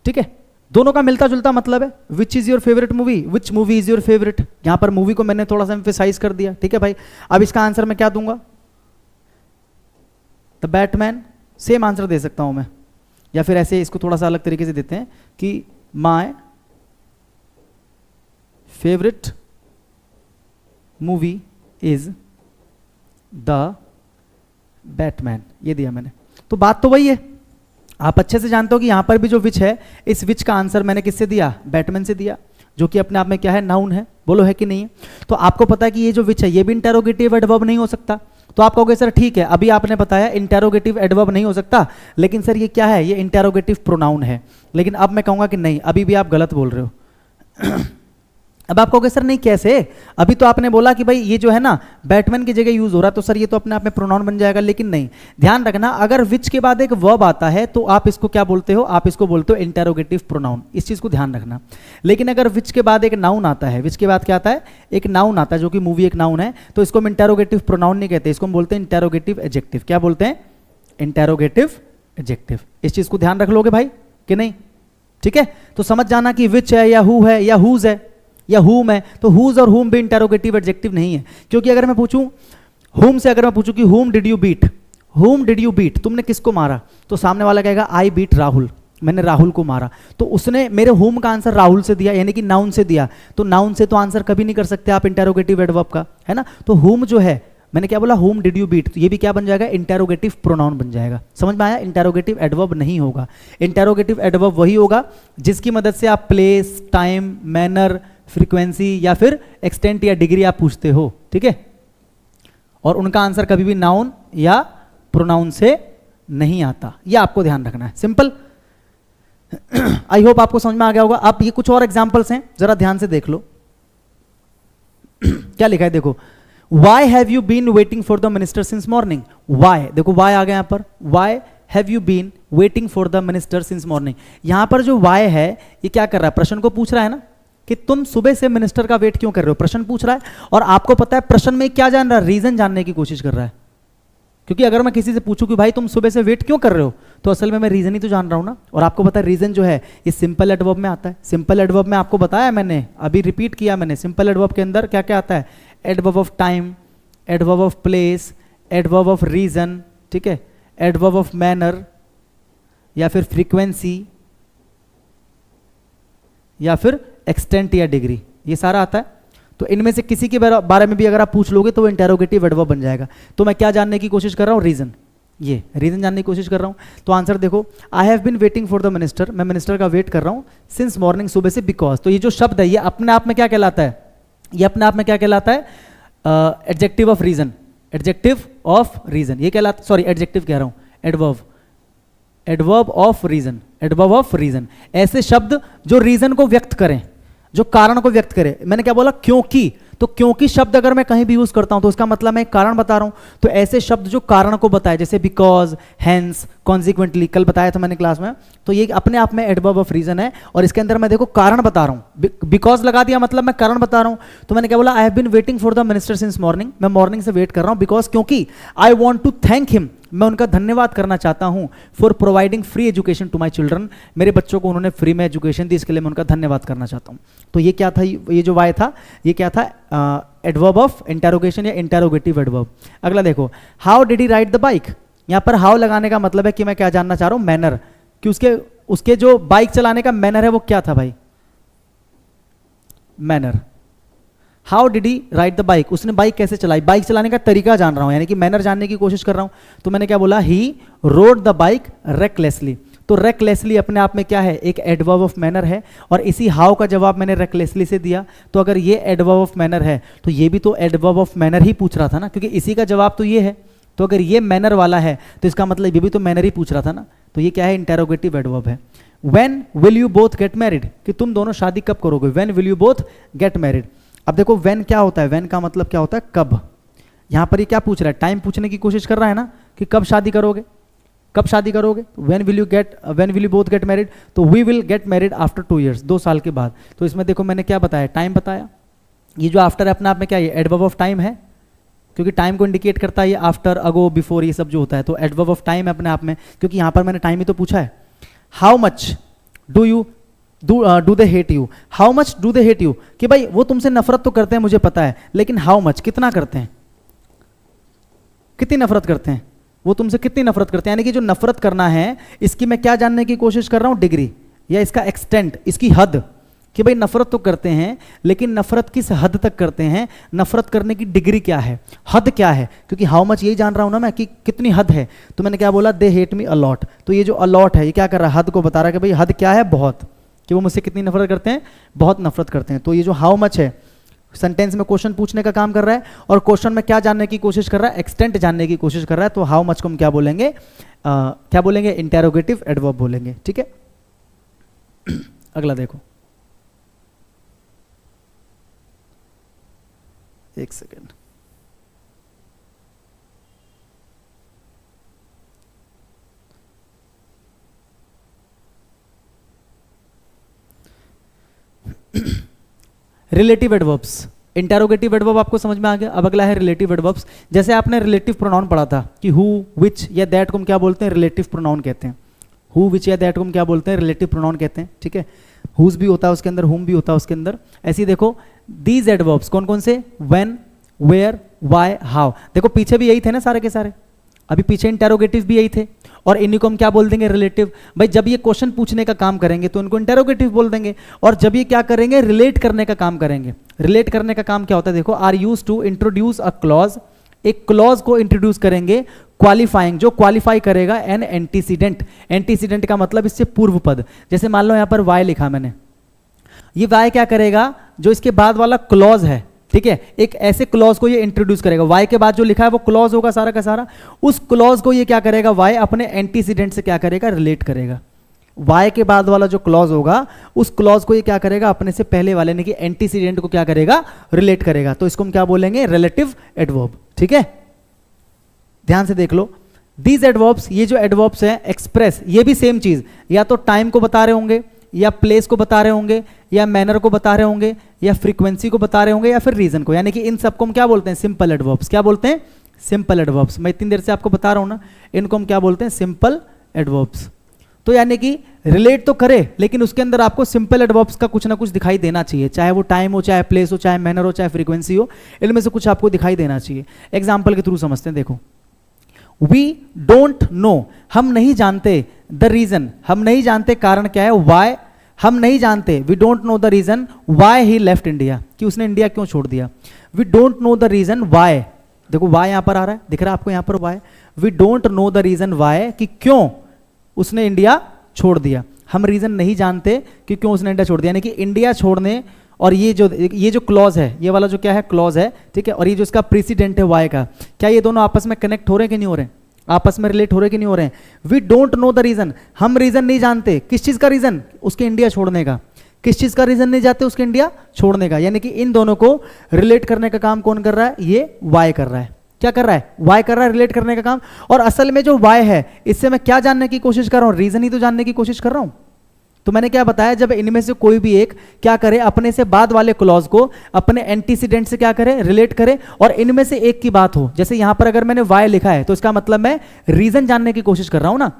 ठीक है। दोनों का मिलता जुलता मतलब है, which is your favourite movie, which movie is your favourite. यहां पर मूवी को मैंने थोड़ा सा एम्फेसाइज कर दिया, ठीक है भाई। अब इसका आंसर मैं क्या दूंगा? द बैटमैन सेम आंसर दे सकता हूं मैं, या फिर ऐसे इसको थोड़ा सा अलग तरीके से देते हैं कि my favourite movie is the Batman, ये दिया मैंने। तो बात तो वही है, आप अच्छे से जानते हो कि यहां पर भी जो विच है, इस विच का आंसर मैंने किससे दिया, बैटमैन से दिया, जो कि अपने आप में क्या है, नाउन है। बोलो है कि नहीं है? तो आपको पता है कि ये जो विच है ये भी इंटेरोगेटिव एडवर्ब नहीं हो सकता। तो आप कहोगे सर ठीक है, अभी आपने बताया इंटेरोगेटिव एडवर्ब नहीं हो सकता, लेकिन सर ये क्या है, ये इंटेरोगेटिव प्रोनाउन है। लेकिन अब मैं कहूंगा कि नहीं, अभी भी आप गलत बोल रहे हो। अब आप कहोगे सर नहीं कैसे, अभी तो आपने बोला कि भाई ये जो है ना बैटमैन की जगह यूज हो रहा है, तो सर ये तो अपने आप में प्रोनाउन बन जाएगा। लेकिन नहीं, ध्यान रखना, अगर विच के बाद एक वर्ब आता है तो आप इसको क्या बोलते हो, आप इसको बोलते हो इंटेरोगेटिव प्रोनाउन। इस चीज को ध्यान रखना। लेकिन अगर विच के बाद एक नाउन आता है, विच के बाद क्या आता है, एक नाउन आता है, जो कि मूवी एक नाउन है, तो इसको हम इंटेरोगेटिव प्रोनाउन नहीं कहते, इसको हम बोलते हैं इंटेरोगेटिव एडजेक्टिव। क्या बोलते हैं, इंटेरोगेटिव एडजेक्टिव। इस चीज को ध्यान रख लोगे भाई कि नहीं? ठीक है, तो समझ जाना कि विच है या हु है या हुज है या हुम है, तो हुज और हुम भी इंटेरोगेटिव एडजेक्टिव नहीं है। क्योंकि अगर मैं पूछूं हुम से, अगर मैं पूछूं कि whom did you beat, whom did you beat, तुमने किसको मारा, तो सामने वाला कहेगा आई बीट राहुल, मैंने राहुल को मारा। तो उसने मेरे हुम का आंसर राहुल से दिया, यानी कि नाउन से दिया। तो नाउन से तो आंसर कभी नहीं कर सकते आप इंटेरोगेटिव एडवर्ब का, है ना। तो हुम जो है, मैंने क्या बोला, हुम डिड यू बीट, तो ये भी क्या बन जाएगा, इंटेरोगेटिव प्रोनाउन बन जाएगा। समझ में आया? इंटेरोगेटिव एडवर्ब नहीं होगा। इंटेरोगेटिव एडवर्ब वही होगा जिसकी मदद से आप प्लेस, टाइम, मैनर, फ्रीक्वेंसी या फिर एक्सटेंट या डिग्री आप पूछते हो, ठीक है। और उनका आंसर कभी भी नाउन या प्रोनाउन से नहीं आता, यह आपको ध्यान रखना है। सिंपल, आई होप आपको समझ में आ गया होगा। आप ये कुछ और एग्जांपल्स हैं, जरा ध्यान से देख लो। क्या लिखा है देखो, why have you been waiting for the minister since morning. Why, देखो वाई आ गया यहां पर, why have you been waiting for the minister since morning. यहां पर जो वाई है ये क्या कर रहा है, प्रश्न को पूछ रहा है ना, कि तुम सुबह से मिनिस्टर का वेट क्यों कर रहे हो, प्रश्न पूछ रहा है। और आपको पता है प्रश्न में क्या जान रहा है, रीजन जानने की कोशिश कर रहा है। क्योंकि अगर मैं किसी से पूछूं कि भाई तुम सुबह से वेट क्यों कर रहे हो, तो असल में मैं रीजन ही तो जान रहा हूं ना। और आपको पता है रीजन जो है ये सिंपल एडवर्ब में आता है। सिंपल एडवर्ब में आपको बताया मैंने, अभी रिपीट किया मैंने, सिंपल एडवर्ब के अंदर क्या क्या आता है, adverb of time, adverb of place, adverb of reason, ठीक है, एडवर्ब ऑफ मैनर या फिर फ्रीक्वेंसी या फिर एक्सटेंट या डिग्री, ये सारा आता है। तो इनमें से किसी के बारे में भी अगर आप पूछ लोगे तो वो इंटेरोगेटिव एडवर्ब बन जाएगा। तो मैं क्या जानने की कोशिश कर रहा हूँ, रीजन, ये रीजन जानने की कोशिश कर रहा हूँ। तो आंसर देखो, I have been waiting for the minister, मैं मिनिस्टर का वेट कर रहा हूँ, सिंस मॉर्निंग, सुबह से, बिकॉज। तो ये जो शब्द है ये अपने आप में क्या कहलाता है, ये अपने आप में क्या कहलाता है, adjective of reason, adjective of reason ये कहलाता, सॉरी एडजेक्टिव कह रहा हूँ, adverb, adverb of reason, adverb of reason. ऐसे शब्द जो रीजन को व्यक्त करें, जो कारण को व्यक्त करे। मैंने क्या बोला, क्योंकि, तो क्योंकि शब्द अगर मैं कहीं भी यूज करता हूं तो उसका मतलब मैं एक कारण बता रहा हूं। तो ऐसे शब्द जो कारण को बताए, जैसे बिकॉज, हेंस, कॉन्सिक्वेंटली, कल बताया था मैंने क्लास में, तो ये अपने आप में एडवर्ब ऑफ रीजन है। और इसके अंदर मैं देखो कारण बता रहा हूं, बिकॉज लगा दिया मतलब मैं कारण बता रहा हूं। तो मैंने क्या बोला, I have been waiting for the minister since morning, मैं मॉर्निंग से वेट कर रहा हूं, बिकॉज, क्योंकि, I want to thank him, मैं उनका धन्यवाद करना चाहता हूं, for providing free education to my children, मेरे बच्चों को उन्होंने फ्री में एजुकेशन दी, इसके लिए मैं उनका धन्यवाद करना चाहता हूं। तो ये क्या था, ये जो वाई था ये क्या था, एडवर्ब ऑफ इंटेरोगेशन या इंटेरोगेटिव एडवर्ब। अगला देखो, how did he ride the bike. यहां पर हाउ लगाने का मतलब है कि मैं क्या जानना चाह रहा हूं, मैनर, कि उसके जो बाइक चलाने का मैनर है वो क्या था भाई, manner. How did he ride the bike, उसने बाइक कैसे चलाई, बाइक चलाने का तरीका जान रहा हूं, यानी कि मैनर जानने की कोशिश कर रहा हूं। तो मैंने क्या बोला, ही रोड द बाइक रेकलेसली। तो रेकलेसली अपने आप में क्या है, एक एडवर्ब ऑफ मैनर है। और इसी हाउ का जवाब मैंने रेकलेसली से दिया। तो अगर ये एडवर्ब ऑफ मैनर है तो ये भी तो एडवर्ब ऑफ मैनर ही पूछ रहा था ना, क्योंकि इसी का जवाब तो ये है। तो अगर ये मैनर वाला है तो इसका मतलब ये भी तो मैनर ही पूछ रहा था ना। तो ये क्या है, इंटेरोगेटिव एडवर्ब है। When will you both get married, कि तुम दोनों शादी कब करोगे, when will you both get married. अब देखो व्हेन क्या होता है, व्हेन का मतलब क्या होता है, कब। यहां पर ये क्या पूछ रहा है, टाइम पूछने की कोशिश कर रहा है ना, कि कब शादी करोगे, कब शादी करोगे। When will you both get married, तो we will get married after 2 years, 2 साल के बाद। तो इसमें देखो मैंने क्या बताया, टाइम बताया। ये जो आफ्टर है अपने आप में क्या है, एडवर्ब ऑफ टाइम है, क्योंकि टाइम को इंडिकेट करता है ये आफ्टर, अगो, बिफोर, ये सब जो होता है। तो एडवर्ब ऑफ टाइम है अपने आप में, क्योंकि यहां पर मैंने टाइम ही तो पूछा है। How much do they hate you, how much do they hate you, कि भाई वो तुमसे नफरत तो करते हैं मुझे पता है, लेकिन हाउ मच, कितना करते हैं, कितनी नफरत करते हैं। वो तुमसे कितनी नफरत करते हैं, यानी कि जो नफरत करना है इसकी मैं क्या जानने की कोशिश कर रहा हूँ, डिग्री या इसका एक्सटेंट, इसकी हद, कि भाई नफरत तो करते हैं लेकिन नफरत किस हद तक करते हैं, नफरत करने की डिग्री क्या है, हद क्या है, क्योंकि हाउ मच यही जान रहा हूं ना मैं कि कितनी हद है। तो मैंने क्या बोला, दे हेट मी अलॉट, तो ये जो अलॉट है ये क्या कर रहा है, हद को बता रहा है कि भाई हद क्या है, बहुत, कि वो मुझसे कितनी नफरत करते हैं, बहुत नफरत करते हैं। तो ये जो हाउ मच है सेंटेंस में क्वेश्चन पूछने का काम कर रहा है, और क्वेश्चन में क्या जानने की कोशिश कर रहा है, एक्सटेंट जानने की कोशिश कर रहा है। तो हाउ मच को हम क्या बोलेंगे, क्या बोलेंगे, इंटेरोगेटिव एडवर्ब बोलेंगे, ठीक है। अगला देखो, एक second, relative adverbs. Interrogative adverb आपको समझ में आ गया। अब अगला है रिलेटिव एडवर्ब्स। जैसे आपने रिलेटिव प्रोनाउन पढ़ा था कि हु, विच या दैट को हम क्या बोलते हैं, रिलेटिव प्रोनाउन कहते हैं। हु, विच या दैट को हम क्या बोलते हैं, रिलेटिव प्रोनाउन कहते हैं, ठीक है। हुज भी होता है उसके अंदर, हुम भी होता है उसके अंदर। ऐसे ही देखो दीज एडवर्ब्स कौन कौन से, व्हेन, वेयर, व्हाई, हाउ। देखो पीछे भी यही थे ना सारे के सारे, अभी पीछे इंटेरोगेटिव भी यही थे, और इन्हीं को हम क्या बोल देंगे, रिलेटिव। भाई जब ये क्वेश्चन पूछने का काम करेंगे तो इनको इंटेरोगेटिव बोल देंगे, और जब ये क्या करेंगे, रिलेट करने का काम करेंगे। रिलेट करने का काम क्या होता है, देखो, are use to introduce a clause, एक क्लॉज को इंट्रोड्यूस करेंगे, क्वालिफाइंग, जो क्वालिफाई करेगा एन एंटीसीडेंट। एंटीसीडेंट का मतलब इससे पूर्व पद। जैसे मान लो यहां पर वाई लिखा मैंने, ये वाई क्या करेगा, जो इसके बाद वाला क्लॉज है, ठीक है, एक ऐसे क्लॉज को ये इंट्रोड्यूस करेगा। वाई के बाद जो लिखा है वो क्लॉज होगा सारा का सारा, उस क्लॉज को ये क्या करेगा, वाई अपने एंटीसीडेंट से क्या करेगा, रिलेट करेगा। वाई के बाद वाला जो क्लॉज होगा उस क्लॉज को ये क्या करेगा, अपने से पहले वाले ने कि एंटीसीडेंट को क्या करेगा, रिलेट करेगा। तो इसको हम क्या बोलेंगे, रिलेटिव एडवर्ब, ठीक है। ध्यान से देख लो, दीज एडवर्ब्स, ये जो एडवर्ब्स है, एक्सप्रेस, ये भी सेम चीज, या तो टाइम को बता रहे होंगे, या प्लेस को बता रहे होंगे, या मैनर को बता रहे होंगे, या फ्रीक्वेंसी को बता रहे होंगे, या फिर रीजन को। यानी कि इन सबको हम क्या बोलते हैं, सिंपल एडवर्ब्स। क्या बोलते हैं, सिंपल एडवर्ब्स। मैं इतनी देर से आपको बता रहा हूं ना, इनको हम क्या बोलते हैं, सिंपल एडवर्ब्स। तो यानी कि रिलेट तो करे लेकिन उसके अंदर आपको सिंपल एडवर्ब्स का कुछ ना कुछ दिखाई देना चाहिए, चाहे वो टाइम हो, चाहे प्लेस हो, चाहे मैनर हो, चाहे फ्रीक्वेंसी हो, इनमें से कुछ आपको दिखाई देना चाहिए। एग्जाम्पल के थ्रू समझते हैं, देखो, वी डोंट नो, हम नहीं जानते, द रीजन, हम नहीं जानते कारण क्या है, वाई, हम नहीं जानते, we don't know the reason why he left India, कि उसने इंडिया क्यों छोड़ दिया। We don't know the reason why, देखो वाई यहां पर आ रहा है, दिख रहा है आपको यहां पर why. We don't know the reason why, कि क्यों उसने इंडिया छोड़ दिया। हम रीजन नहीं जानते कि क्यों उसने इंडिया छोड़ दिया, यानी कि इंडिया छोड़ने और ये जो क्लॉज है, ये वाला जो क्या है, क्लॉज है, ठीक है, और ये जो इसका प्रेसिडेंट है वाई का, क्या ये दोनों आपस में कनेक्ट हो रहे हैं कि नहीं हो रहे हैं, आपस में रिलेट हो रहे कि नहीं हो रहे हैं। We don't know the reason, हम रीजन नहीं जानते, किस चीज का रीजन, उसके इंडिया छोड़ने का। किस चीज का रीजन नहीं जानते, उसके इंडिया छोड़ने का। यानी कि इन दोनों को रिलेट करने का काम कौन कर रहा है, ये वाई कर रहा है। क्या कर रहा है, वाई कर रहा है रिलेट करने का काम। और असल में जो वाई है, इससे मैं क्या जानने की कोशिश कर रहा हूं, रीजन ही तो जानने की कोशिश कर रहा हूं। तो मैंने क्या बताया, जब इनमें से कोई भी एक क्या करे, अपने से बाद वाले क्लॉज को अपने एंटीसीडेंट से क्या करे, रिलेट करे, और इनमें से एक की बात हो। जैसे यहां पर अगर मैंने वाई लिखा है तो इसका मतलब मैं रीजन जानने की कोशिश कर रहा हूं ना,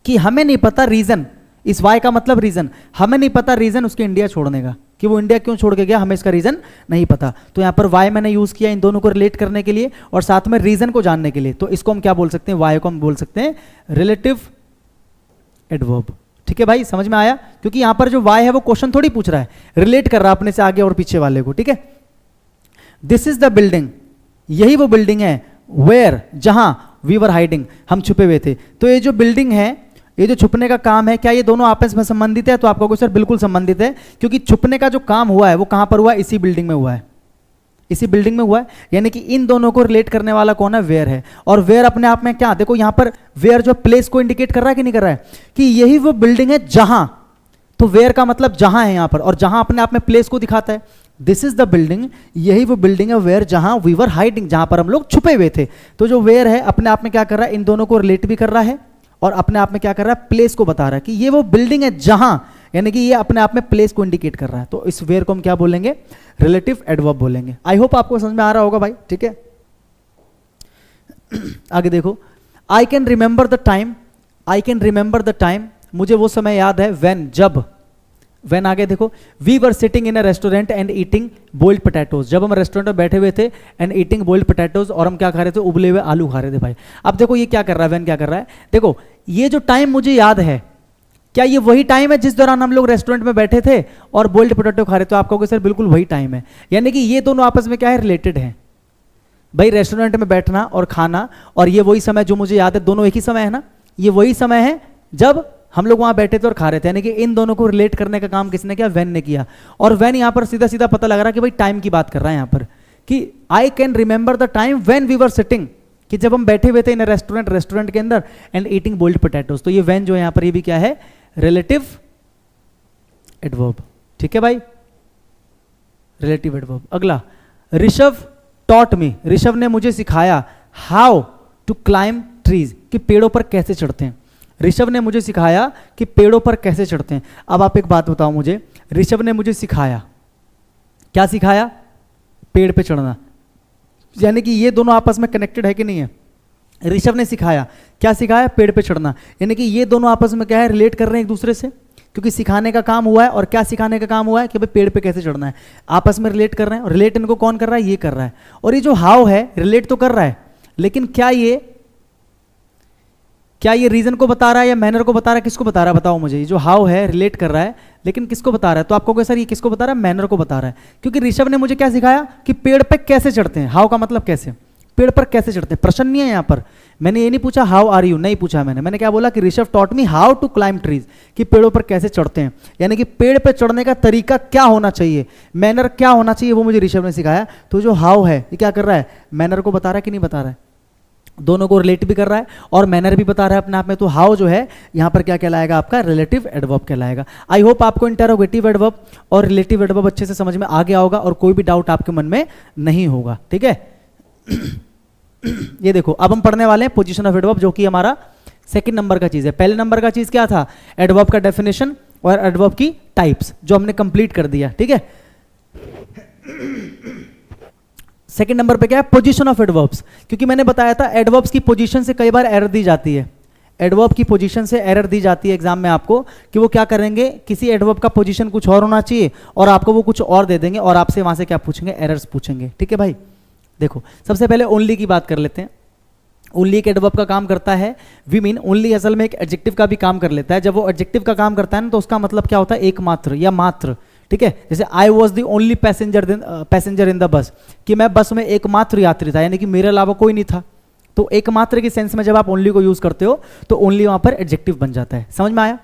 कि हमें नहीं पता रीजन, इस वाई का मतलब रीजन, हमें नहीं पता रीजन उसके इंडिया छोड़ने का, कि वो इंडिया क्यों छोड़ के गया, हमें इसका रीजन नहीं पता। तो यहां पर वाई मैंने यूज किया इन दोनों को रिलेट करने के लिए और साथ में रीजन को जानने के लिए। तो इसको हम क्या बोल सकते हैं, वाई को हम बोल सकते हैं रिलेटिव एडवर्ब। ठीक है भाई, समझ में आया। क्योंकि यहां पर जो वाई है वो क्वेश्चन थोड़ी पूछ रहा है, रिलेट कर रहा है अपने से आगे और पीछे वाले को। ठीक है, दिस इज द बिल्डिंग, यही वो बिल्डिंग है, वेयर, जहां वी वर हाइडिंग, हम छुपे हुए थे। तो ये जो बिल्डिंग है, ये जो छुपने का काम है, क्या ये दोनों आपस में संबंधित है? तो आपको कहोगे सर बिल्कुल संबंधित है, क्योंकि छुपने का जो काम हुआ है वो कहां पर हुआ है, इसी बिल्डिंग में हुआ है, इसी बिल्डिंग में हुआ है। यानी कि इन दोनों को रिलेट करने वाला कौन है, वेयर है। और वेयर अपने आप में क्या, देखो यहां पर वेयर जो प्लेस को इंडिकेट कर रहा है कि नहीं कर रहा है, कि यही वो बिल्डिंग है जहां, तो वेयर का मतलब जहां है यहां पर, और जहां अपने आप में प्लेस को दिखाता है। दिस इज द बिल्डिंग, यही वो बिल्डिंग है, वेयर, जहां वी वर हाइडिंग, जहां पर हम लोग छुपे हुए थे। तो जो वेयर है अपने आप में क्या कर रहा है, इन दोनों को रिलेट भी कर रहा है और अपने आप में क्या कर रहा है, प्लेस को बता रहा है कि ये वो बिल्डिंग है जहां, यानी कि ये अपने आप में प्लेस को इंडिकेट कर रहा है। तो इस वेयर को हम क्या बोलेंगे, रिलेटिव एडवर्ब बोलेंगे। आई होप आपको समझ में आ रहा होगा भाई। ठीक है, आगे देखो, आई can remember the time, I can remember the time, मुझे वो समय याद है, व्हेन, जब, व्हेन आगे देखो, we were sitting in a restaurant and eating boiled potatoes, जब हम रेस्टोरेंट में बैठे हुए थे एंड ईटिंग बॉइल्ड पोटैटोज, और हम क्या खा रहे थे, उबले हुए आलू खा रहे थे भाई। अब देखो ये क्या कर रहा है, व्हेन क्या कर रहा है, देखो ये जो टाइम मुझे याद है, क्या ये वही टाइम है जिस दौरान हम लोग रेस्टोरेंट में बैठे थे और बॉइल्ड पोटैटो खा रहे थे? तो आप कहोगे सर बिल्कुल वही टाइम है, यानी कि ये दोनों आपस में क्या है, रिलेटेड है भाई। रेस्टोरेंट में बैठना और खाना और ये वही समय जो मुझे याद है, दोनों एक ही समय है ना, ये वही समय है जब हम लोग वहां बैठे थे और खा रहे थे, यानी कि इन दोनों को रिलेट करने का काम किसने किया, वैन ने किया। और वैन यहां पर सीधा सीधा पता लग रहा है कि भाई टाइम की बात कर रहा है यहां पर, कि I can remember the time when we were sitting, कि जब हम बैठे हुए थे इन रेस्टोरेंट के अंदर एंड ईटिंग बॉइल्ड पोटैटोज। तो ये वैन जो है यहां पर, ये भी क्या है, रिलेटिव एडवर्ब। ठीक है भाई, रिलेटिव एडवर्ब। अगला, ऋषभ टॉट मी, ऋषभ ने मुझे सिखाया हाउ टू क्लाइंब ट्रीज, कि पेड़ों पर कैसे चढ़ते हैं। ऋषभ ने मुझे सिखाया कि पेड़ों पर कैसे चढ़ते हैं। अब आप एक बात बताओ मुझे, ऋषभ ने मुझे सिखाया, क्या सिखाया, पेड़ पे चढ़ना, यानी कि ये दोनों आपस में कनेक्टेड है कि नहीं है। ऋषभ ने सिखाया, क्या सिखाया, पेड़ पे चढ़ना, यानी कि ये दोनों आपस में क्या है, रिलेट कर रहे हैं एक दूसरे से, क्योंकि सिखाने का काम हुआ है और क्या सिखाने का काम हुआ है कि भाई पेड़ पे कैसे चढ़ना है, आपस में रिलेट कर रहे हैं। और रिलेट इनको कौन कर रहा है, ये कर रहा है। और ये जो हाउ है, रिलेट तो कर रहा है, लेकिन क्या ये रीजन को बता रहा है या मैनर को बता रहा है, किसको बता रहा है बताओ मुझे। ये जो हाउ है रिलेट कर रहा है, लेकिन किसको बता रहा है, तो आपको कहोगे सर ये किसको बता रहा है, मैनर को बता रहा है। क्योंकि ऋषभ ने मुझे क्या सिखाया कि पेड़ पे कैसे चढ़ते हैं, हाउ का मतलब कैसे, पेड़ पर कैसे चढ़ते हैं। प्रश्न नहीं है यहाँ पर, मैंने ये नहीं पूछा हाउ आर यू, नहीं पूछा मैंने क्या बोला कि Rishabh taught me how to climb trees, कि पेड़ों पर कैसे चढ़ते हैं, यानी कि पेड़ पर चढ़ने का तरीका क्या होना चाहिए, मैनर क्या होना चाहिए, वो मुझे ऋषभ ने सिखाया। तो जो हाउ है ये क्या कर रहा है, मैनर को बता रहा है कि नहीं बता रहा है, दोनों को रिलेट भी कर रहा है और मैनर भी बता रहा है अपने आप में। तो हाउ जो है यहाँ पर क्या कहलाएगा, आपका रिलेटिव एडवर्ब कहलाएगा। आई होप आपको इंटरोगेटिव एडवर्ब और रिलेटिव एडवर्ब अच्छे से समझ में आ गया होगा और कोई भी डाउट आपके मन में नहीं होगा। ठीक है, ये देखो अब हम पढ़ने वाले हैं पोजीशन ऑफ एडवर्ब, जो कि हमारा सेकंड नंबर का चीज है। पहले नंबर का चीज क्या था, एडवर्ब का डेफिनेशन और एडवर्ब की टाइप्स, जो हमने कंप्लीट कर दिया। ठीक है, सेकंड नंबर पे क्या है, पोजीशन ऑफ एडवर्ब्स। क्योंकि मैंने बताया था एडवर्ब्स की पोजीशन से कई बार एरर दी जाती है, एडवर्ब की पोजीशन से एरर दी जाती है एग्जाम में आपको, कि वो क्या करेंगे, किसी एडवर्ब का पोजीशन कुछ और होना चाहिए और आपको वो कुछ और दे देंगे और आपसे वहां से क्या पूछेंगे, एरर्स पूछेंगे। ठीक है भाई, देखो सबसे पहले ओनली की बात कर लेते हैं। ओनली एक एडवर्ब का काम करता है, वी मीन ओनली असल में एक एडजेक्टिव का भी काम कर लेता है। जब वो एडजेक्टिव का काम करता है ना, तो उसका मतलब क्या होता है, एकमात्र या मात्र। ठीक है, जैसे I was the only passenger in the bus, कि मैं बस में एकमात्र यात्री था, यानी कि मेरे अलावा कोई नहीं था। तो एकमात्र की सेंस में जब आप ओनली को यूज करते हो तो ओनली वहां पर एडजेक्टिव बन जाता है। समझ में आया?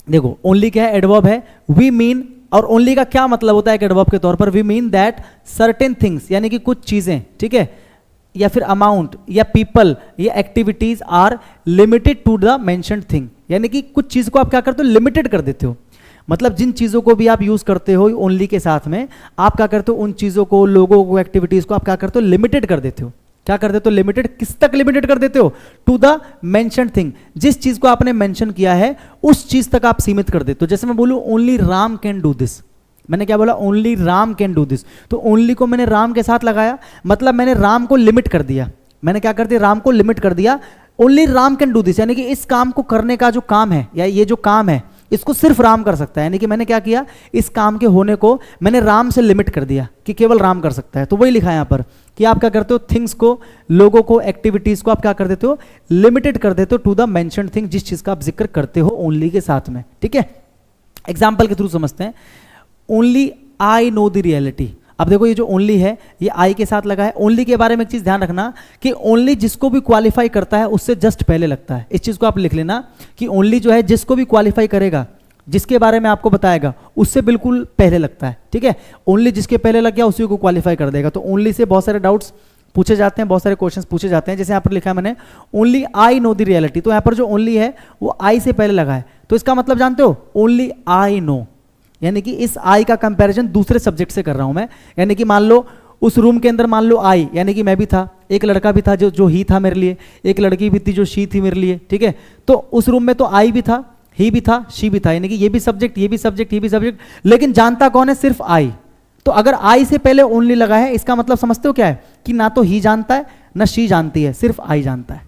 देखो ओनली क्या है, एडवर्ब है, वी मीन, और ओनली का क्या मतलब होता है एक एडवर्ब के तौर पर, we mean that certain things, यानी कि कुछ चीजें, ठीक है, या फिर अमाउंट या पीपल या activities are limited to the mentioned thing, यानी कि कुछ चीज को आप क्या करते हो, लिमिटेड कर देते हो। मतलब जिन चीजों को भी आप यूज करते हो ओनली के साथ में, आप क्या करते हो, उन चीजों को, लोगों को, एक्टिविटीज को आप क्या करते हो, लिमिटेड कर देते हो। क्या कर देते हो, लिमिटेड, किस तक लिमिटेड कर देते हो, टू द मेंशन्ड थिंग, जिस चीज को आपने मेंशन किया है उस चीज तक आप सीमित कर देते हो। जैसे मैं बोलूं only Ram can do this, मैंने क्या बोला, only Ram can do this, तो ओनली को मैंने राम के साथ लगाया, मतलब मैंने राम को लिमिट कर दिया। मैंने क्या कर दिया, राम को लिमिट कर दिया। Only Ram can do this, यानी कि इस काम को करने का जो काम है, या ये जो काम है इसको सिर्फ राम कर सकता है, यानी कि मैंने क्या किया, इस काम के होने को मैंने राम से लिमिट कर दिया कि केवल राम कर सकता है। तो वही लिखा है यहां पर कि आप क्या करते हो, थिंग्स को, लोगों को, एक्टिविटीज को आप क्या कर देते हो, लिमिटेड कर देते हो टू द मेंशन्ड थिंग, जिस चीज का आप जिक्र करते हो ओनली के साथ में। ठीक है, एग्जाम्पल के थ्रू समझते हैं। Only I know the reality, अब देखो ये जो ओनली है ये आई के साथ लगा है। ओनली के बारे में एक चीज ध्यान रखना कि ओनली जिसको भी क्वालिफाई करता है उससे जस्ट पहले लगता है। इस चीज को आप लिख लेना कि ओनली जो है जिसको भी क्वालिफाई करेगा, जिसके बारे में आपको बताएगा, उससे बिल्कुल पहले लगता है। ठीक है, ओनली जिसके पहले लग गया उसी को क्वालिफाई कर देगा। तो ओनली से बहुत सारे डाउट्स पूछे जाते हैं, बहुत सारे क्वेश्चंस पूछे जाते हैं। जैसे यहाँ पर लिखा है मैंने only I know the reality, तो यहाँ पर जो ओनली है वो आई से पहले लगा है, तो इसका मतलब जानते हो, ओनली आई नो, यानी कि इस आई का कंपैरिजन दूसरे सब्जेक्ट से कर रहा हूं मैं। यानी कि मान लो उस रूम के अंदर, मान लो आई, यानी कि मैं भी था, एक लड़का भी था जो ही था मेरे लिए, एक लड़की भी थी जो शी थी मेरे लिए। ठीक है, तो उस रूम में तो आई भी था, ही भी था, शी भी था, यानी कि ये भी सब्जेक्ट, ये भी सब्जेक्ट, ये भी सब्जेक्ट, लेकिन जानता कौन है, सिर्फ आई। तो अगर आई से पहले ओनली लगा है, इसका मतलब समझते हो क्या है, कि ना तो ही जानता है ना शी जानती है, सिर्फ आई जानता है।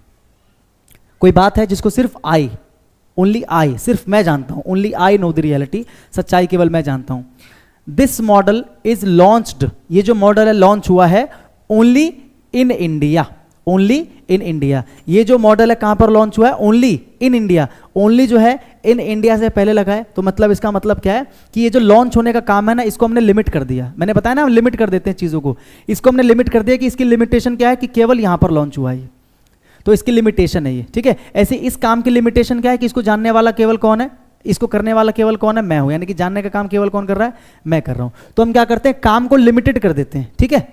कोई बात है जिसको सिर्फ आई ओनली आई, सिर्फ मैं जानता हूं, only I know the reality, सच्चाई केवल मैं जानता हूं। दिस मॉडल इज लॉन्च्ड, ये जो मॉडल है लॉन्च हुआ है only in India, only in India. ये जो मॉडल है कहां पर लॉन्च हुआ है? Only in India. ओनली जो है इन इंडिया से पहले लगा है, तो मतलब इसका मतलब क्या है कि ये जो लॉन्च होने का काम है ना, इसको हमने लिमिट कर दिया। मैंने बताया ना, हम लिमिट कर देते हैं चीज़ों को, इसको हमने लिमिट कर दिया कि इसकी लिमिटेशन क्या है कि केवल यहां पर लॉन्च हुआ है, तो इसकी लिमिटेशन है ये, ठीक है। ऐसे इस काम की लिमिटेशन क्या है कि इसको जानने वाला केवल कौन है, इसको करने वाला केवल कौन है? मैं हूं, यानी कि जानने का काम केवल कौन कर रहा है? मैं कर रहा हूं। तो हम क्या करते हैं, काम को लिमिटेड कर देते हैं, ठीक है।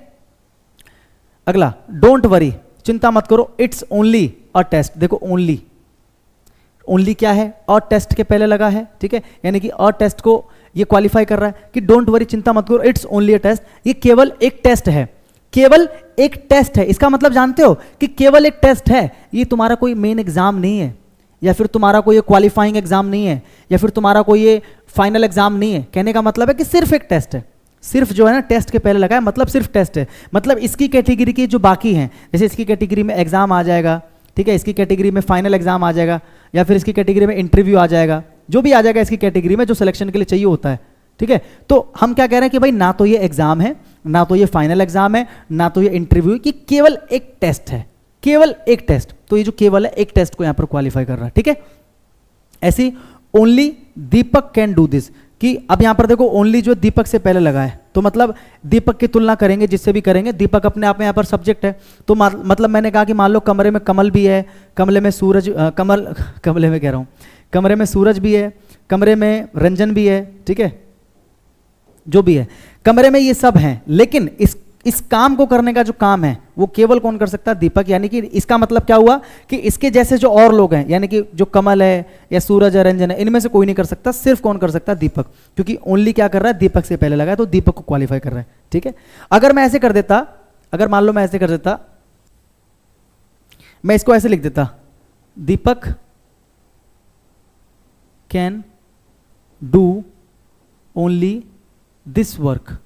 अगला, डोंट वरी, चिंता मत करो, इट्स ओनली अ टेस्ट। देखो ओनली, ओनली क्या है? अ टेस्ट के पहले लगा है, ठीक है, यानी कि अ टेस्ट को ये क्वालिफाई कर रहा है कि डोंट वरी, चिंता मत करो, इट्स ओनली अ टेस्ट, ये केवल एक टेस्ट है, केवल एक टेस्ट है। इसका मतलब जानते हो कि केवल एक टेस्ट है, ये तुम्हारा कोई मेन एग्जाम नहीं है, या फिर तुम्हारा कोई क्वालिफाइंग एग्जाम नहीं है, या फिर तुम्हारा कोई फाइनल एग्जाम नहीं है। कहने का मतलब है कि सिर्फ एक टेस्ट है, सिर्फ जो है ना टेस्ट के पहले लगा है, मतलब सिर्फ टेस्ट है। मतलब इसकी कैटेगरी की जो बाकी हैं, जैसे इसकी कैटेगरी में एग्जाम आ जाएगा, ठीक है, इसकी कैटेगरी में फाइनल एग्जाम आ जाएगा, या फिर इसकी कैटेगरी में इंटरव्यू आ जाएगा, जो भी आ जाएगा इसकी कैटेगरी में जो सिलेक्शन के लिए चाहिए होता है, ठीक है। तो हम क्या कह रहे हैं कि भाई ना तो ये एग्जाम है, ना तो ये फाइनल एग्जाम है, ना तो ये इंटरव्यू, कि केवल एक टेस्ट है, केवल एक टेस्ट। तो ये जो केवल है एक टेस्ट को यहां पर क्वालिफाई कर रहा है, ठीक है। ऐसी only Deepak can do this, कि अब यहां पर देखो ओनली जो दीपक से पहले लगा है, तो मतलब दीपक की तुलना करेंगे जिससे भी करेंगे, दीपक अपने आप में यहां पर सब्जेक्ट है, तो मतलब मैंने कहा कि मान लो कमरे में कमल भी है, कमरे में सूरज, कमरे में कह रहा हूं, कमरे में सूरज भी है, कमरे में रंजन भी है, ठीक है, जो भी है कमरे में ये सब हैं, लेकिन इस काम को करने का जो काम है वो केवल कौन कर सकता है? दीपक। यानी कि इसका मतलब क्या हुआ कि इसके जैसे जो और लोग हैं, यानी कि जो कमल है या सूरज है, रंजन है, इनमें से कोई नहीं कर सकता, सिर्फ कौन कर सकता है? दीपक। क्योंकि ओनली क्या कर रहा है? दीपक से पहले लगा है, तो दीपक को क्वालिफाई कर रहा है, ठीक है। अगर मैं ऐसे कर देता, अगर मान लो मैं ऐसे कर देता, मैं इसको ऐसे लिख देता, Deepak can do only this work.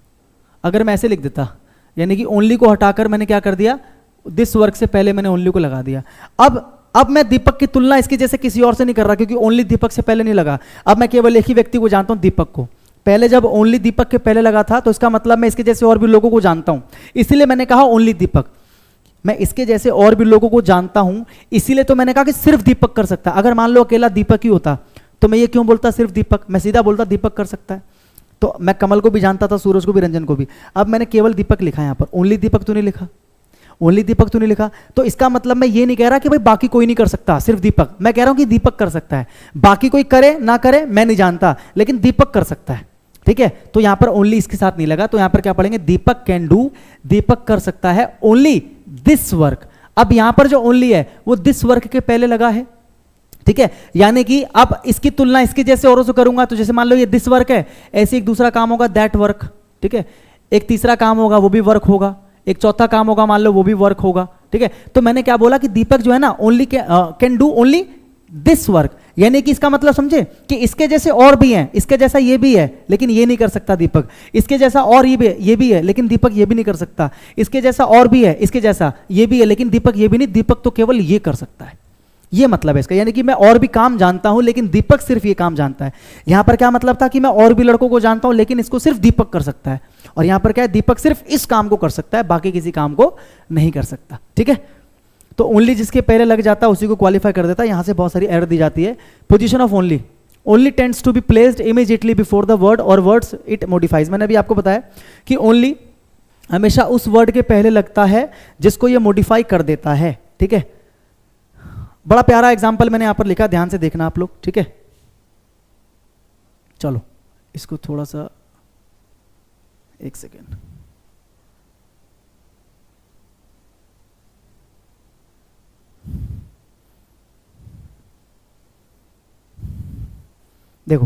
अगर मैं ऐसे लिख देता, यानी कि ओनली को हटाकर मैंने क्या कर दिया? दिस वर्क से पहले मैंने ओनली को लगा दिया। अब मैं दीपक की तुलना इसके जैसे किसी और से नहीं कर रहा, क्योंकि ओनली दीपक से पहले नहीं लगा। अब मैं केवल एक ही व्यक्ति को जानता हूं, दीपक को। पहले जब ओनली दीपक के पहले लगा था, तो इसका मतलब मैं इसके जैसे और भी लोगों को जानता हूं, इसीलिए मैंने कहा ओनली दीपक। मैं इसके जैसे और भी लोगों को जानता हूं, इसीलिए तो मैंने कहा कि सिर्फ दीपक कर सकता है। अगर मान लो अकेला दीपक ही होता तो मैं ये क्यों बोलता सिर्फ दीपक, मैं सीधा बोलता दीपक कर सकता है। तो मैं कमल को भी जानता था, सूरज को भी, रंजन को भी। अब मैंने केवल दीपक लिखा यहां पर, ओनली दीपक तो नहीं लिखा, ओनली दीपक तो नहीं लिखा। तो इसका मतलब मैं ये नहीं कह रहा कि भाई बाकी कोई नहीं कर सकता, सिर्फ दीपक। मैं कह रहा हूं कि दीपक कर सकता है, बाकी कोई करे ना करे मैं नहीं जानता, लेकिन दीपक कर सकता है, ठीक है। तो यहां पर ओनली इसके साथ नहीं लगा, तो यहां पर क्या पढ़ेंगे? दीपक कैन डू, दीपक कर सकता है ओनली दिस वर्क। अब यहां पर जो ओनली है वो दिस वर्क के पहले लगा है, ठीक है। यानी कि अब इसकी तुलना इसके जैसे औरों से करूंगा, तो जैसे मान लो ये दिस वर्क है, ऐसे एक दूसरा काम होगा दैट वर्क, ठीक है। एक तीसरा काम होगा वो भी वर्क होगा, एक चौथा काम होगा मान लो वो भी वर्क होगा, ठीक है। तो मैंने क्या बोला कि दीपक जो है ना only can do only this work, यानी कि इसका मतलब समझे कि इसके जैसे और भी हैं, इसके जैसा ये भी है लेकिन ये नहीं कर सकता दीपक, इसके जैसा और ये भी है लेकिन दीपक ये भी नहीं कर सकता, इसके जैसा और भी है, इसके जैसा ये भी है लेकिन दीपक ये भी नहीं, दीपक तो केवल ये कर सकता है। ये मतलब है इसका, यानी कि मैं और भी काम जानता हूं लेकिन दीपक सिर्फ ये काम जानता है। यहां पर क्या मतलब था कि मैं और भी लड़कों को जानता हूं लेकिन इसको सिर्फ दीपक कर सकता है, और यहां पर क्या है? दीपक सिर्फ इस काम को कर सकता है, बाकी किसी काम को नहीं कर सकता, ठीक है। तो ओनली जिसके पहले लग जाता है उसी को क्वालिफाई कर देता है। यहां से बहुत सारी एरर दी जाती है। Position of only, only tends to be placed immediately before the word or words it modifies. मैंने अभी आपको बताया कि ओनली हमेशा उस वर्ड के पहले लगता है जिसको ये मॉडिफाई कर देता है, ठीक है। बड़ा प्यारा एग्जाम्पल मैंने यहां पर लिखा, ध्यान से देखना आप लोग, ठीक है। चलो इसको थोड़ा सा, एक सेकेंड, देखो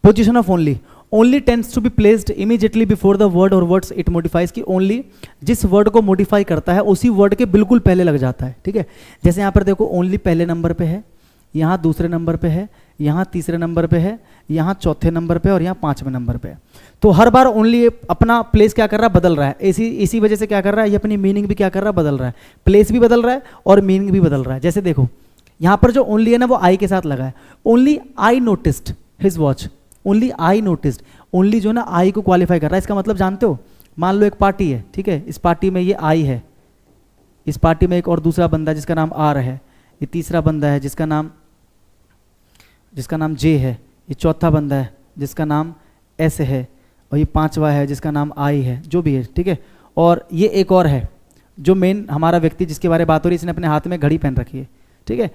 position of only, only tends to be placed immediately before the word or words it modifies, की ओनली जिस वर्ड को मॉडिफाई करता है उसी वर्ड के बिल्कुल पहले लग जाता है, ठीक है। जैसे यहाँ पर देखो ओनली पहले नंबर पे है, यहाँ दूसरे नंबर पे है, यहाँ तीसरे नंबर पे है, यहाँ चौथे नंबर पे और यहाँ पांचवें नंबर पे है। तो हर बार ओनली अपना प्लेस क्या कर रहा है? बदल रहा है। इसी वजह से क्या कर रहा है? ये अपनी मीनिंग भी क्या कर रहा है? बदल रहा है। प्लेस भी बदल रहा है और मीनिंग भी बदल रहा है। जैसे देखो यहां पर जो ओनली है ना वो आई के साथ लगा है। Only I noticed his watch, only I noticed, only जो ना आई को क्वालिफाई कर रहा है। इसका मतलब जानते हो, मान लो एक पार्टी है, ठीक है, इस पार्टी में ये आई है, इस पार्टी में एक और दूसरा बंदा जिसका नाम आर है, ये तीसरा बंदा है जिसका नाम जे है, ये चौथा बंदा है जिसका नाम एस है, और ये पांचवा है जिसका नाम आई है, जो भी है, ठीक है। और ये एक और है जो मेन हमारा व्यक्ति जिसके बारे में बात हो रही है, इसने अपने हाथ में घड़ी पहन रखी है, ठीक है,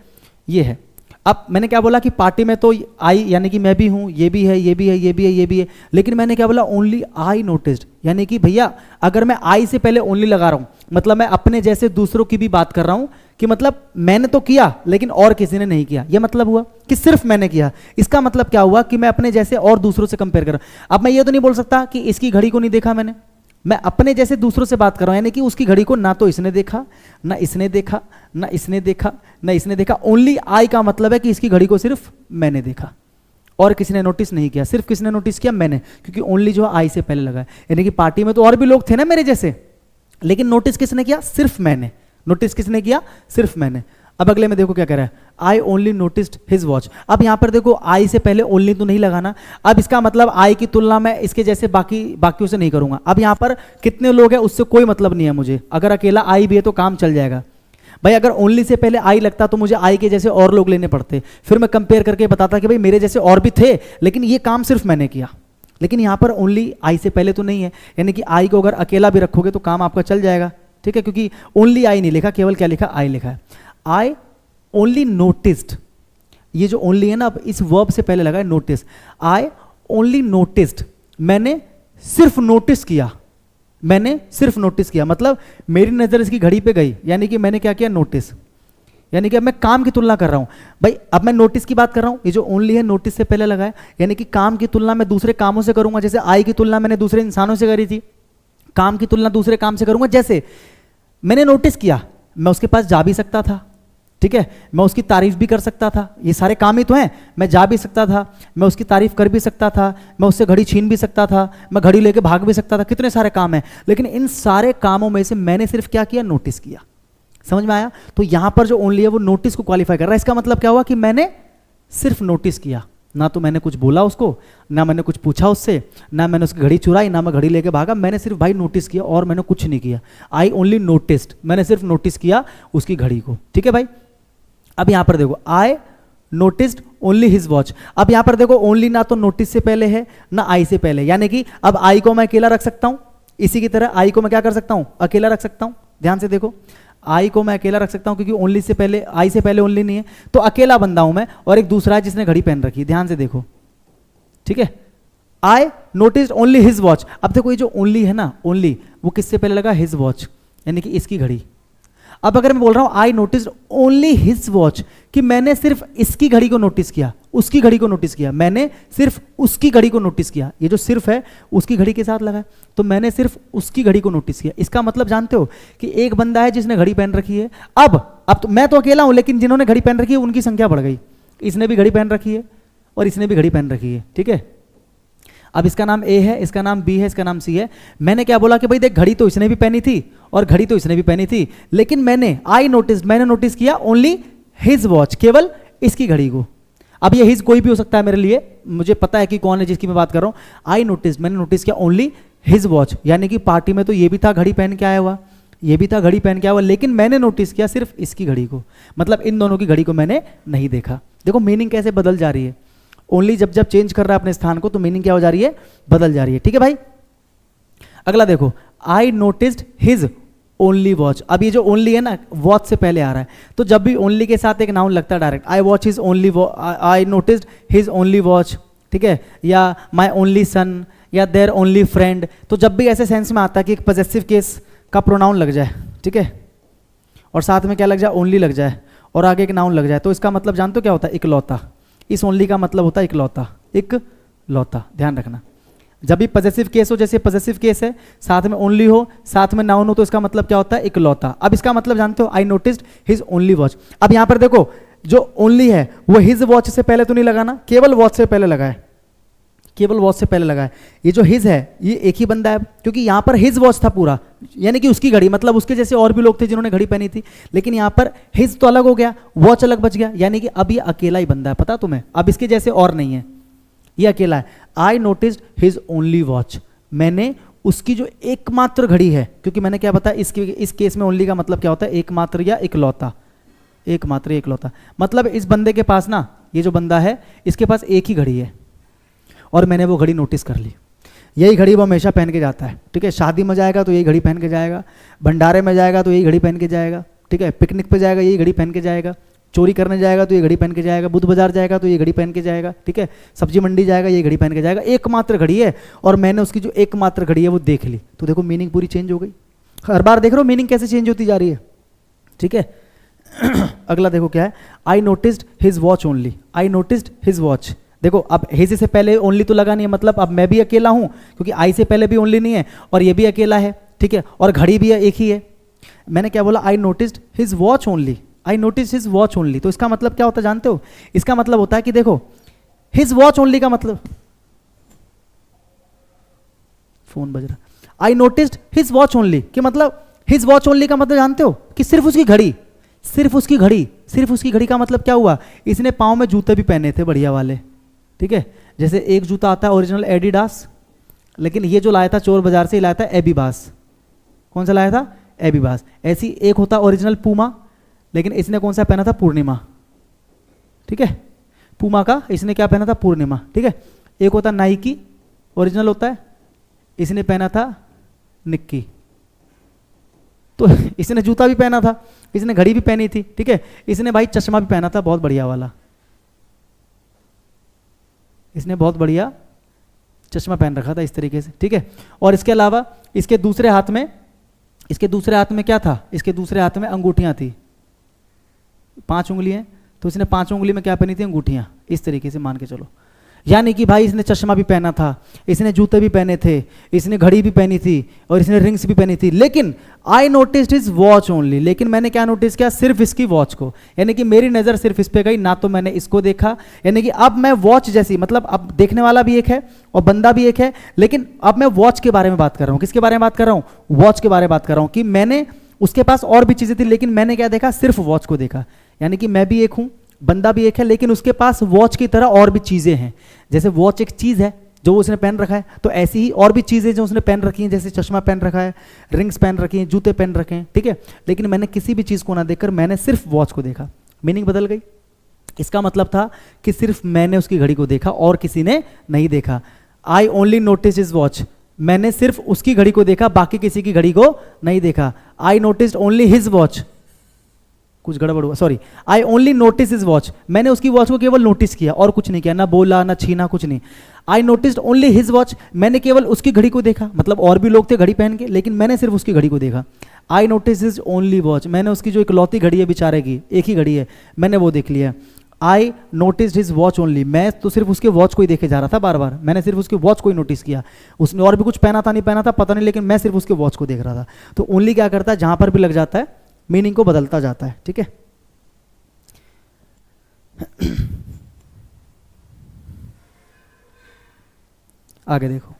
ये है। अब मैंने क्या बोला कि पार्टी में तो आई यानी कि मैं भी हूँ, ये भी है, ये भी है, ये भी है, ये भी है, लेकिन मैंने क्या बोला, ओनली आई नोटिस्ड, यानी कि भैया अगर मैं आई से पहले ओनली लगा रहा हूँ, मतलब मैं अपने जैसे दूसरों की भी बात कर रहा हूँ, कि मतलब मैंने तो किया लेकिन और किसी ने नहीं किया, ये मतलब हुआ कि सिर्फ मैंने किया। इसका मतलब क्या हुआ कि मैं अपने जैसे और दूसरों से कंपेयर कर रहा हूँ। अब मैं ये तो नहीं बोल सकता कि इसकी घड़ी को नहीं देखा मैंने, मैं अपने जैसे दूसरों से बात कर रहा हूं, यानी कि उसकी घड़ी को ना तो इसने देखा, ना इसने देखा, ना इसने देखा, ना इसने देखा। ओनली आई का मतलब है कि इसकी घड़ी को सिर्फ मैंने देखा और किसी ने नोटिस नहीं किया, सिर्फ किसने नोटिस किया, मैंने, क्योंकि ओनली जो आई से पहले लगा है। यानी कि पार्टी में तो और भी लोग थे ना मेरे जैसे, लेकिन नोटिस किसने किया, सिर्फ मैंने। नोटिस किसने किया, सिर्फ मैंने। अब अगले में देखो क्या कह रहा है, I only noticed his watch. अब यहां पर देखो आई से पहले ओनली तो नहीं लगाना, अब इसका मतलब आई की तुलना में इसके जैसे बाकियों से नहीं करूंगा। अब यहां पर कितने लोग हैं उससे कोई मतलब नहीं है मुझे, अगर अकेला आई भी है तो काम चल जाएगा। भाई अगर ओनली से पहले आई लगता तो मुझे आई के जैसे और लोग लेने पड़ते, फिर मैं कंपेयर करके बताता कि भाई मेरे जैसे और भी थे, लेकिन ये काम सिर्फ मैंने किया। लेकिन यहां पर ओनली आई से पहले तो नहीं है, यानी कि आई को अगर अकेला भी रखोगे तो काम आपका चल जाएगा, ठीक है, क्योंकि ओनली आई नहीं लिखा, केवल क्या लिखा, आई लिखा है। आई ओनली नोटिस्ड, ये जो ओनली है ना, अब इस वर्ब से पहले लगा है नोटिस। आई ओनली नोटिस्ड, मैंने सिर्फ नोटिस किया, मैंने सिर्फ नोटिस किया, मतलब मेरी नजर इसकी घड़ी पे गई, यानी कि मैंने क्या किया, नोटिस। यानी कि अब मैं काम की तुलना कर रहा हूं भाई, अब मैं नोटिस की बात कर रहा हूं, ये जो ओनली है नोटिस से पहले लगा है, यानी कि काम की तुलना मैं दूसरे कामों से करूंगा। जैसे आई की तुलना मैंने दूसरे इंसानों से करी थी, काम की तुलना दूसरे काम से करूंगा। जैसे मैंने नोटिस किया, मैं उसके पास जा भी सकता था, ठीक है, मैं उसकी तारीफ भी कर सकता था, ये सारे काम ही तो हैं। मैं जा भी सकता था, मैं उसकी तारीफ कर भी सकता था, मैं उससे घड़ी छीन भी सकता था, मैं घड़ी लेके भाग भी सकता था, कितने सारे काम हैं। लेकिन इन सारे कामों में से मैंने सिर्फ क्या किया, नोटिस किया। समझ में आया? तो यहां पर जो ओनली है वो नोटिस को क्वालिफाई कर रहा है। इसका मतलब क्या हुआ कि मैंने सिर्फ नोटिस किया, ना तो मैंने कुछ बोला उसको, ना मैंने कुछ पूछा उससे, ना मैंने उसकी घड़ी चुराई, ना मैं घड़ी लेके भागा, मैंने सिर्फ भाई नोटिस किया और मैंने कुछ नहीं किया। आई ओनली नोटिस्ड, मैंने सिर्फ नोटिस किया उसकी घड़ी को, ठीक है भाई। अब यहां पर देखो, I noticed only his watch. अब यहां पर देखो ओनली ना तो नोटिस से पहले है ना आई से पहले, यानी कि अब आई को मैं अकेला रख सकता हूं, इसी की तरह आई को मैं क्या कर सकता हूं, अकेला रख सकता हूं। ध्यान से देखो, आई को मैं अकेला रख सकता हूं क्योंकि ओनली से पहले, आई से पहले ओनली नहीं है, तो अकेला बंदा हूं मैं, और एक दूसरा है जिसने घड़ी पहन रखी है। ध्यान से देखो, ठीक है, I noticed only his watch. अब देखो ये जो ओनली है ना, ओनली वो किससे पहले लगा, हिज वॉच, यानी कि इसकी घड़ी। अब अगर मैं बोल रहा हूं I noticed only his watch, कि मैंने सिर्फ इसकी घड़ी को नोटिस किया, उसकी घड़ी को नोटिस किया, मैंने सिर्फ उसकी घड़ी को नोटिस किया। ये जो सिर्फ है उसकी घड़ी के साथ लगा है, तो मैंने सिर्फ उसकी घड़ी को नोटिस किया। इसका मतलब जानते हो कि एक बंदा है जिसने घड़ी पहन रखी है। अब तो मैं तो अकेला हूं, लेकिन जिन्होंने घड़ी पहन रखी है उनकी संख्या बढ़ गई। इसने भी घड़ी पहन रखी है और इसने भी घड़ी पहन रखी है, ठीक है। अब इसका नाम ए है, इसका नाम बी है, इसका नाम सी है। मैंने क्या बोला कि भाई देख, घड़ी तो इसने भी पहनी थी और घड़ी तो इसने भी पहनी थी, लेकिन मैंने आई नोटिस, मैंने नोटिस किया ओनली हिज वॉच, केवल इसकी घड़ी को। अब ये हिज कोई भी हो सकता है मेरे लिए, मुझे पता है कि कौन है जिसकी मैं बात कर रहा हूं। आई नोटिस, मैंने नोटिस किया ओनली हिज वॉच, यानी कि पार्टी में तो ये भी था घड़ी पहन के आया हुआ, ये भी था घड़ी पहन के आया हुआ, लेकिन मैंने नोटिस किया सिर्फ इसकी घड़ी को, मतलब इन दोनों की घड़ी को मैंने नहीं देखा। देखो मीनिंग कैसे बदल जा रही है, ओनली जब जब चेंज कर रहा है अपने स्थान को तो मीनिंग क्या हो जा रही है, बदल जा रही है, ठीक है भाई। अगला देखो, I noticed his only watch. अब ये जो ओनली है ना, वॉच से पहले आ रहा है, तो जब भी ओनली के साथ एक नाउन लगता है direct, I watch his only, I noticed his only watch, ठीक है, या माई ओनली सन, या देयर ओनली फ्रेंड। तो जब भी ऐसे सेंस में आता है कि एक पॉजेसिव केस का प्रोनाउन लग जाए, ठीक है, और साथ में क्या लग जाए, ओनली लग जाए, और आगे एक नाउन लग जाए, तो इसका मतलब जानते हो क्या होता है, इकलौता। इस ओनली का मतलब होता है इकलौता, इकलौता, ध्यान रखना। जब भी पॉजेसिव केस हो, जैसे पॉजेसिव केस है, साथ में ओनली हो, साथ में नाउन हो, तो इसका मतलब क्या होता है, इकलौता। अब इसका मतलब जानते हो, I noticed his only watch. अब यहां पर देखो, जो ओनली है वो हिज वॉच से पहले तो नहीं लगाना, केवल वॉच से पहले लगा है, केवल वॉच से पहले लगा है। ये जो हिज है ये एक ही बंदा है, क्योंकि यहां पर हिज वॉच था पूरा, यानी कि उसकी घड़ी, मतलब उसके जैसे और भी लोग थे जिन्होंने घड़ी पहनी थी, लेकिन यहाँ पर हिज तो अलग हो गया, वॉच अलग बच गया, यानी कि अब ये अकेला ही बंदा है, पता तुम्हें, अब इसके जैसे और नहीं है, ये अकेला है। I noticed his only watch, मैंने उसकी जो एकमात्र घड़ी है, क्योंकि मैंने क्या बताया इस केस में ओनली का मतलब क्या होता है, एकमात्र या इकलौता, एकमात्र या इकलौता, मतलब इस बंदे के पास ना, ये जो बंदा है इसके पास एक ही घड़ी है और मैंने वो घड़ी नोटिस कर ली। यही घड़ी वो हमेशा पहन के जाता है, ठीक है, शादी में जाएगा तो यही घड़ी पहन के जाएगा, भंडारे में जाएगा तो यही घड़ी पहन के जाएगा, ठीक है, पिकनिक पे जाएगा यही घड़ी पहन के जाएगा, चोरी करने जाएगा तो ये घड़ी पहन के जाएगा, बुध बाजार जाएगा तो ये घड़ी पहन के जाएगा, ठीक है, सब्जी मंडी जाएगा ये घड़ी पहन के जाएगा, एकमात्र घड़ी है और मैंने उसकी जो एकमात्र घड़ी है वो देख ली। तो देखो मीनिंग पूरी चेंज हो गई, हर बार देख रहे हो मीनिंग कैसे चेंज होती जा रही है, ठीक है। अगला देखो क्या है, I noticed his watch only, I noticed his watch, देखो अब हिज से पहले ओनली तो लगा नहीं है, मतलब अब मैं भी अकेला हूं क्योंकि आई से पहले भी ओनली नहीं है और ये भी अकेला है, ठीक है, और घड़ी भी एक ही है। मैंने क्या बोला, I noticed his watch only, I notice his watch only, तो इसका मतलब क्या होता है जानते हो, इसका मतलब होता है कि देखो हिज वॉच ओनली का मतलब, फोन बज रहा, I noticed his watch only कि मतलब हिज वॉच ओनली का मतलब जानते हो कि सिर्फ उसकी घड़ी, सिर्फ उसकी घड़ी, सिर्फ उसकी घड़ी का मतलब क्या हुआ, इसने पाँव में जूते भी पहने थे बढ़िया वाले, ठीक है, जैसे एक जूता आता है ओरिजिनल एडिडास, लेकिन ये जो लाया था चोर बाजार से लाया था एबीबास, कौन सा लाया था, एबीबास। ऐसी एक होता ओरिजिनल पूमा, लेकिन इसने कौन सा पहना था, पूर्णिमा, ठीक है, पूमा का इसने क्या पहना था, पूर्णिमा, ठीक है। एक होता नाइकी ओरिजिनल होता है, इसने पहना था निक्की, तो इसने जूता भी पहना था, इसने घड़ी भी पहनी थी, ठीक है, इसने भाई चश्मा भी पहना था बहुत बढ़िया वाला, इसने बहुत बढ़िया चश्मा पहन रखा था इस तरीके से, ठीक है। और इसके अलावा इसके दूसरे हाथ में, इसके दूसरे हाथ में क्या था, इसके दूसरे हाथ में अंगूठियां थी, 5 उंगलियां, तो इसने 5 उंगली में क्या पहनी थी, अंगूठियां, इस तरीके से मान के चलो, यानी कि भाई इसने चश्मा भी पहना था, इसने जूते भी पहने थे, इसने घड़ी भी पहनी थी और इसने रिंग्स भी पहनी थी, लेकिन I noticed his watch only, लेकिन मैंने क्या नोटिस किया, सिर्फ इसकी वॉच को, यानी कि मेरी नज़र सिर्फ इस पे गई, ना तो मैंने इसको देखा, यानी कि अब मैं वॉच जैसी, मतलब अब देखने वाला भी एक है और बंदा भी एक है, लेकिन अब मैं वॉच के बारे में बात कर रहा हूँ, किसके बारे में बात कर रहा हूँ, वॉच के बारे में बात कर रहा हूँ, कि मैंने उसके पास और भी चीज़ें थी लेकिन मैंने क्या देखा, सिर्फ वॉच को देखा, यानी कि मैं भी एक हूँ, बंदा भी एक है, लेकिन उसके पास वॉच की तरह और भी चीज़ें हैं, जैसे वॉच एक चीज़ है जो उसने पहन रखा है, तो ऐसी ही और भी चीज़ें जो उसने पहन रखी हैं, जैसे चश्मा पहन रखा है, रिंग्स पहन रखी हैं, जूते पहन रखे हैं, ठीक है, लेकिन मैंने किसी भी चीज़ को ना देखकर मैंने सिर्फ वॉच को देखा। मीनिंग बदल गई, इसका मतलब था कि सिर्फ मैंने उसकी घड़ी को देखा और किसी ने नहीं देखा। I only notice his watch, मैंने सिर्फ उसकी घड़ी को देखा, बाकी किसी की घड़ी को नहीं देखा। I noticed only his watch, कुछ गड़बड़ हुआ, sorry, I only notice his watch, मैंने उसकी वॉच को केवल नोटिस किया और कुछ नहीं किया, ना बोला ना छीना, कुछ नहीं। I noticed only his watch, मैंने केवल उसकी घड़ी को देखा, मतलब और भी लोग थे घड़ी पहन के, लेकिन मैंने सिर्फ उसकी घड़ी को देखा। I notice his only watch, मैंने उसकी जो इकलौती घड़ी है बेचारे की, एक ही घड़ी है, मैंने वो देख लिया। I noticed his watch only, मैं तो सिर्फ उसके वॉच को ही देखे जा रहा था बार बार, मैंने सिर्फ उसकी वॉच को ही नोटिस किया, उसने और भी कुछ पहना था नहीं पहना था पता नहीं, लेकिन मैं सिर्फ उसके वॉच को देख रहा था। तो ओनली क्या करता है, जहां पर भी लग जाता है मीनिंग को बदलता जाता है, ठीक है। आगे देखो,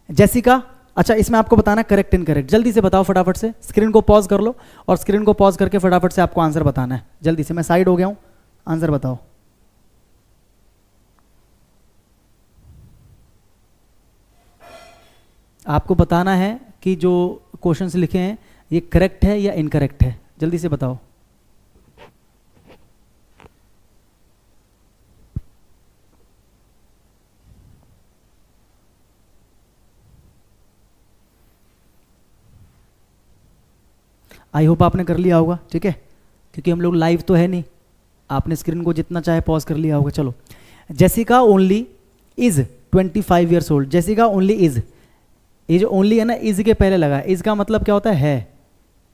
जेसिका, अच्छा इसमें आपको बताना करेक्ट इनकरेक्ट, जल्दी से बताओ फटाफट से, स्क्रीन को पॉज कर लो और स्क्रीन को पॉज करके फटाफट से आपको आंसर बताना है, जल्दी से, मैं साइड हो गया हूं, आंसर बताओ। आपको बताना है कि जो क्वेश्चंस लिखे हैं ये करेक्ट है या इनकरेक्ट है, जल्दी से बताओ। आई होप आपने कर लिया होगा, ठीक है, क्योंकि हम लोग लाइव तो है नहीं, आपने स्क्रीन को जितना चाहे पॉज कर लिया होगा। चलो, Jessica only is 25 years old, Jessica only is, ये जो ओनली है ना, इज के पहले लगा है, इज का मतलब क्या होता है,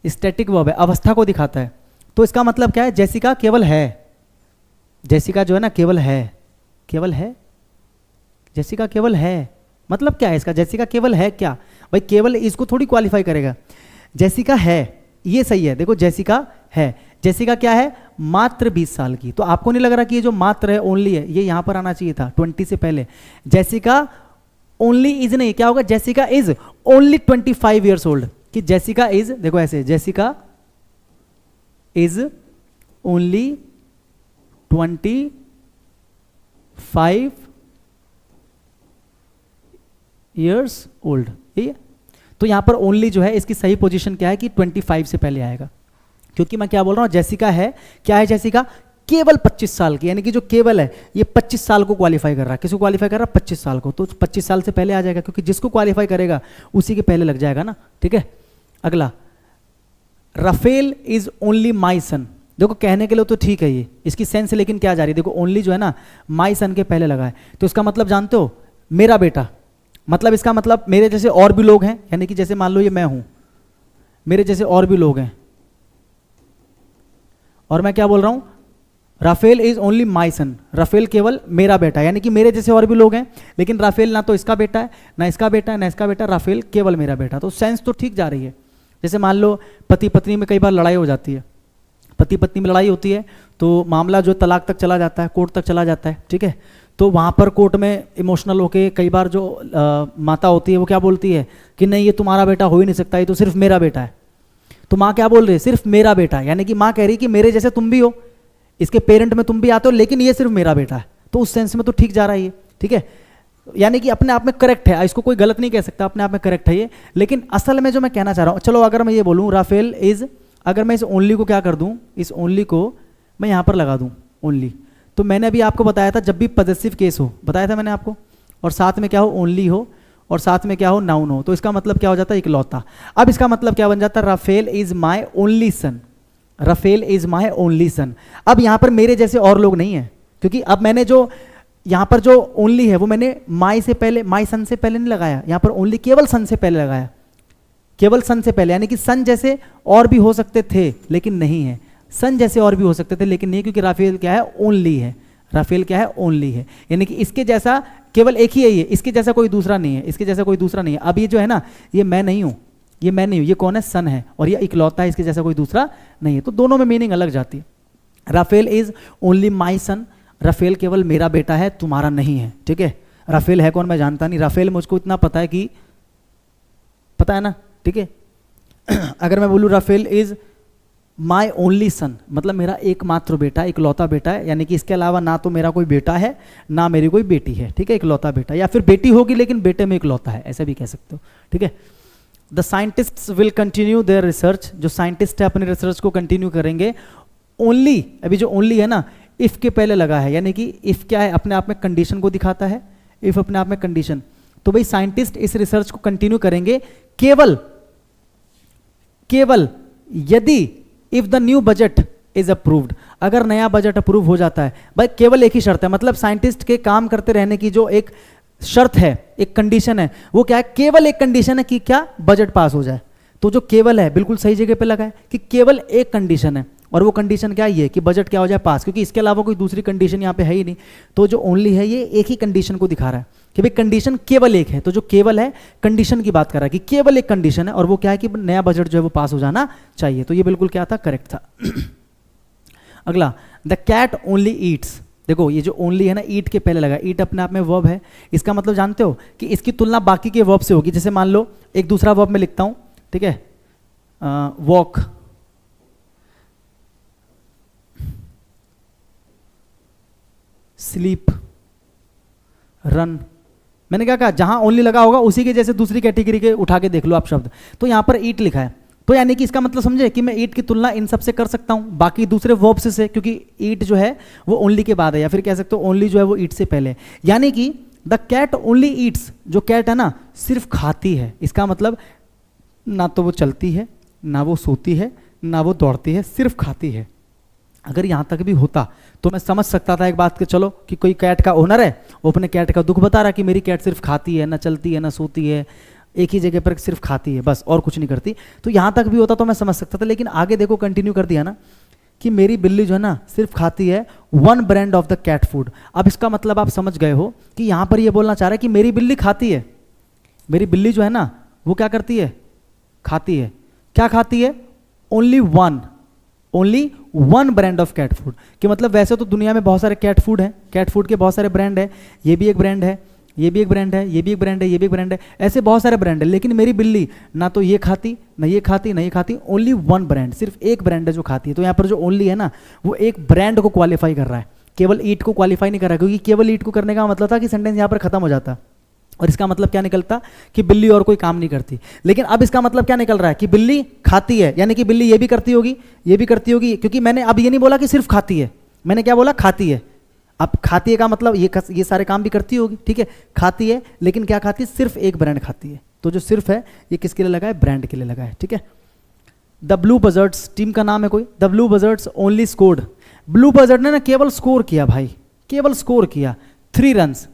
स्टैटिक वर्ब है, अवस्था को दिखाता है, तो इसका मतलब क्या है, जेसिका केवल है, जेसिका जो है ना केवल है, केवल है, जेसिका केवल है, मतलब क्या है इसका, जेसिका केवल है क्या भाई, केवल इसको थोड़ी क्वालिफाई करेगा, जेसिका है, ये सही है। देखो जेसिका है, जेसिका क्या है, मात्र 20 साल की, तो आपको नहीं लग रहा कि ये जो मात्र है ओनली है, ये यहां पर आना चाहिए था 20 से पहले। जेसिका ओनली इज नहीं, क्या होगा, Jessica is only 25 years old, कि जेसिका इज, देखो ऐसे, Jessica is only 25 years old, ठीक है। तो यहां पर ओनली जो है इसकी सही पोजीशन क्या है कि 25 से पहले आएगा, क्योंकि मैं क्या बोल रहा हूं, जेसिका है, क्या है जेसिका, केवल 25 साल की, यानी कि जो केवल है ये 25 साल को क्वालिफाई कर रहा है, किसको क्वालिफाई कर रहा है, 25 साल को, तो 25 साल से पहले आ जाएगा, क्योंकि जिसको क्वालिफाई करेगा उसी के पहले लग जाएगा ना, ठीक है। अगला, राफेल इज ओनली माई सन, देखो कहने के लिए तो ठीक है ये, इसकी सेंस लेकिन क्या जा रही है, देखो ओनली जो है ना माई सन के पहले लगा है, तो इसका मतलब जानते हो, मेरा बेटा, मतलब इसका मतलब मेरे जैसे और भी लोग हैं, यानी कि जैसे मान लो ये मैं हूं, मेरे जैसे और भी लोग हैं, और मैं क्या बोल रहा हूं, Rafael is only my son, Rafael केवल मेरा बेटा, यानी कि मेरे जैसे और भी लोग हैं, लेकिन राफेल ना तो इसका बेटा है, ना इसका बेटा है, ना इसका बेटा, राफेल केवल मेरा बेटा, तो सेंस तो ठीक जा रही है। जैसे मान लो पति पत्नी में कई बार लड़ाई हो जाती है, पति पत्नी में लड़ाई होती है तो मामला जो तलाक तक चला जाता है, कोर्ट तक चला जाता है, ठीक है। तो वहाँ पर कोर्ट में इमोशनल होके कई बार जो माता होती है वो क्या बोलती है कि नहीं ये तुम्हारा बेटा हो ही नहीं सकता, ये तो सिर्फ मेरा बेटा है। तो माँ क्या बोल रही है, सिर्फ मेरा बेटा, यानी कि माँ कह रही है कि मेरे जैसे तुम भी हो, इसके पेरेंट में तुम भी आते हो, लेकिन ये सिर्फ मेरा बेटा है, तो उस सेंस में तो ठीक जा रहा है ये, ठीक है, यानी कि अपने आप में करेक्ट है, इसको कोई गलत नहीं कह सकता, अपने आप में करेक्ट है ये। लेकिन असल में जो मैं कहना चाह रहा हूँ, चलो अगर मैं ये बोलूँ राफेल इज, अगर मैं इस ओनली को क्या कर दूँ, इस ओनली को मैं यहाँ पर लगा दूँ ओनली, तो मैंने अभी आपको बताया था जब भी पॉजेसिव केस हो, बताया था मैंने आपको, और साथ में क्या हो, ओनली हो, और साथ में क्या हो, नाउन हो, तो इसका मतलब क्या हो जाता है, इकलौता। अब इसका मतलब क्या बन जाता है, Rafael is my only son, Rafael is my only son. अब यहाँ पर मेरे जैसे और लोग नहीं है, क्योंकि अब मैंने जो यहाँ पर जो ओनली है वो मैंने माई से पहले, माई सन से पहले नहीं लगाया, यहाँ पर ओनली केवल सन से पहले लगाया, केवल सन से पहले, यानी कि सन जैसे और भी हो सकते थे लेकिन नहीं है, सन जैसे और भी हो सकते थे लेकिन नहीं, क्योंकि राफेल क्या है, ओनली है, राफेल क्या है, ओनली है, यानी कि इसके जैसा केवल एक ही है ये, इसके जैसा कोई दूसरा नहीं है, इसके जैसा कोई दूसरा नहीं है। अब ये जो है ना, ये मैं नहीं हूँ, ये मैं नहीं हूँ, ये कौन है, सन है, और ये इकलौता है, इसके जैसा कोई दूसरा नहीं है, तो दोनों में मीनिंग अलग जाती है। Rafael is only my son, Rafael केवल मेरा बेटा है, तुम्हारा नहीं है, ठीक है। राफेल है कौन मैं जानता नहीं, राफेल मुझको इतना पता है कि, पता है ना, ठीक है। अगर मैं बोलूँ Rafael is my only son, मतलब मेरा एकमात्र बेटा, इकलौता बेटा है, यानी कि इसके अलावा ना तो मेरा कोई बेटा है ना मेरी कोई बेटी है, ठीक है, इकलौता बेटा, या फिर बेटी होगी लेकिन बेटे में इकलौता है, ऐसा भी कह सकते हो, ठीक है। The scientists will continue their research, जो साइंटिस्ट है अपने रिसर्च को कंटिन्यू करेंगे, ओनली, अभी जो ओनली है ना इफ के पहले लगा है, यानी कि इफ क्या है, अपने आप में कंडीशन को दिखाता है, इफ अपने आप में कंडीशन, तो भाई साइंटिस्ट इस रिसर्च को कंटिन्यू करेंगे केवल, केवल यदि if the new budget is approved, अगर नया बजट अप्रूव हो जाता है, भाई केवल एक ही शर्त है, मतलब साइंटिस्ट के काम करते रहने की जो एक शर्त है, एक कंडीशन है, वो क्या है, केवल एक कंडीशन है कि क्या, बजट पास हो जाए। तो जो केवल है बिल्कुल सही जगह पे लगा है कि केवल एक कंडीशन है, और वो कंडीशन क्या है, कि बजट क्या हो जाए, पास, क्योंकि इसके अलावा कोई दूसरी कंडीशन यहाँ पे है ही नहीं। तो जो ओनली है ये एक ही कंडीशन को दिखा रहा है कि भाई कंडीशन केवल एक है, तो जो केवल है कंडीशन की बात कर रहा है कि केवल एक कंडीशन है, और वो क्या है कि नया बजट जो है वो पास हो जाना चाहिए, तो ये बिल्कुल क्या था, करेक्ट था। अगला, द कैट ओनली ईट्स, देखो ये जो ओनली है ना, ईट के पहले लगा, ईट अपने आप में वर्ब है, इसका मतलब जानते हो कि इसकी तुलना बाकी के वर्ब से होगी। जैसे मान लो एक दूसरा वर्ब में लिखता हूं, ठीक है, वॉक, स्लीप, रन, मैंने क्या कहा, जहां ओनली लगा होगा उसी के जैसे दूसरी कैटेगरी के उठा के देख लो आप शब्द, तो यहां पर ईट लिखा है, तो यानी कि इसका मतलब समझे कि मैं ईट की तुलना इन सब से कर सकता हूं, बाकी दूसरे वर्ब्स से, क्योंकि ईट जो है वो ओनली के बाद है, या फिर कह सकते हो ओनली जो है वो ईट से पहले, यानी कि द कैट ओनली ईट्स, जो कैट है ना सिर्फ खाती है, इसका मतलब ना तो वो चलती है, ना वो सोती है, ना वो दौड़ती है, सिर्फ खाती है। अगर यहाँ तक भी होता तो मैं समझ सकता था एक बात कि चलो कि कोई कैट का ओनर है, वो अपने कैट का दुख बता रहा कि मेरी कैट सिर्फ खाती है, ना चलती है, ना सोती है, एक ही जगह पर सिर्फ खाती है बस, और कुछ नहीं करती, तो यहाँ तक भी होता तो मैं समझ सकता था। लेकिन आगे देखो कंटिन्यू कर दिया ना कि मेरी बिल्ली जो है ना सिर्फ खाती है 1 brand of the cat food. अब इसका मतलब आप समझ गए हो कि यहाँ पर ये बोलना चाह रहा है कि मेरी बिल्ली खाती है, मेरी बिल्ली जो है ना वो क्या करती है, खाती है। क्या खाती है, only one brand of cat food, कि मतलब वैसे तो दुनिया में बहुत सारे कैट फूड हैं, कैट फूड के बहुत सारे ब्रांड है, ये भी एक ब्रांड है, ये भी एक ब्रांड है, ये भी एक ब्रांड है, ये भी एक ब्रांड है, ऐसे बहुत सारे ब्रांड है। लेकिन मेरी बिल्ली ना तो ये खाती, ना ये खाती, ना ये खाती, ओनली वन ब्रांड, सिर्फ एक ब्रांड है जो खाती है। तो यहाँ पर जो ओनली है ना, वो एक ब्रांड को क्वालिफाई कर रहा है, केवल ईट को क्वालिफाई नहीं कर रहा है, क्योंकि केवल ईट को करने का मतलब था कि सेंटेंस यहाँ पर खत्म हो जाता, और इसका मतलब क्या निकलता कि बिल्ली और कोई काम नहीं करती। लेकिन अब इसका मतलब क्या निकल रहा है कि बिल्ली खाती है, यानी कि बिल्ली ये भी करती होगी, ये भी करती होगी, क्योंकि मैंने अब ये नहीं बोला कि सिर्फ खाती है, मैंने क्या बोला, खाती है। अब खाती है का मतलब ये सारे काम भी करती होगी, ठीक है, खाती है, लेकिन क्या खाती है, सिर्फ एक ब्रांड खाती है। तो जो सिर्फ है ये किसके लिए लगा है, ब्रांड के लिए लगा है, ठीक है। द ब्लू बजर्ड्स, टीम का नाम है कोई, the blue buzzards only scored, blue buzzard ने ना केवल स्कोर किया भाई, केवल स्कोर किया 3 रन्स,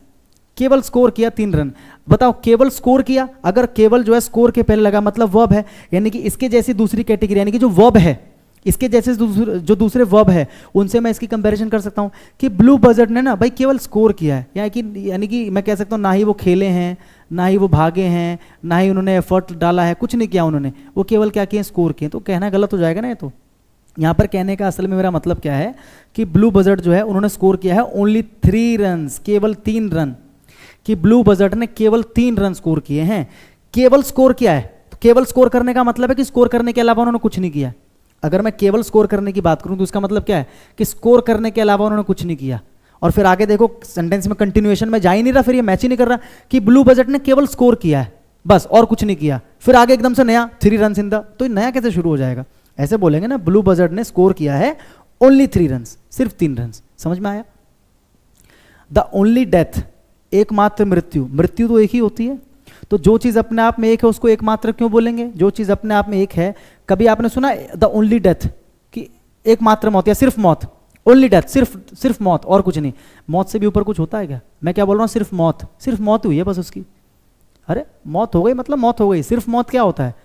केवल स्कोर किया 3 रन। बताओ केवल स्कोर किया, अगर केवल जो है स्कोर के पहले लगा मतलब वर्ब है, यानी कि इसके जैसी दूसरी कैटेगरी, यानी कि जो वर्ब है, इसके जैसे जो दूसरे वर्ब है उनसे मैं इसकी कंपैरिजन कर सकता हूँ कि ब्लू बजर्ड ने ना भाई केवल स्कोर किया है, यानी कि मैं कह सकता हूँ ना ही वो खेले हैं, ना ही वो भागे हैं, ना ही उन्होंने एफर्ट डाला है, कुछ नहीं किया उन्होंने, वो केवल क्या किए, स्कोर किए। तो कहना गलत हो जाएगा ना ये। तो यहाँ पर कहने का असल में मेरा मतलब क्या है कि ब्लू बजर्ड जो है उन्होंने स्कोर किया है ओनली 3 रन, केवल 3 रन, कि ब्लू बजर्ड ने केवल 3 रन स्कोर किए हैं। केवल स्कोर किया है, तो केवल स्कोर करने का मतलब है कि स्कोर करने के अलावा उन्होंने कुछ नहीं किया। अगर मैं केवल स्कोर करने की बात करूं तो उसका मतलब क्या है कि स्कोर करने के अलावा उन्होंने कुछ नहीं किया। और फिर आगे देखो सेंटेंस में कंटिन्यूएशन में जा ही नहीं रहा, फिर ये मैच ही नहीं कर रहा कि ब्लू बजर्ड ने केवल स्कोर किया है बस और कुछ नहीं किया, फिर आगे एकदम से नया 3 रन इन द, तो नया कैसे शुरू हो जाएगा। ऐसे बोलेंगे ना, ब्लू बजर्ड ने स्कोर किया है ओनली 3 रन, सिर्फ 3 रन। समझ में आया। द ओनली डेथ, एकमात्र मृत्यु, मृत्यु तो एक ही होती है, तो जो चीज अपने आप में एक है उसको एकमात्र क्यों बोलेंगे, जो चीज अपने आप में एक है। कभी आपने सुना द ओनली डेथ कि एकमात्र मौत या सिर्फ मौत, ओनली डेथ, सिर्फ मौत और कुछ नहीं। मौत से भी ऊपर कुछ होता है क्या। मैं क्या बोल रहा हूँ, सिर्फ मौत हुई है बस उसकी। अरे मौत हो गई मतलब मौत हो गई, सिर्फ मौत क्या होता है।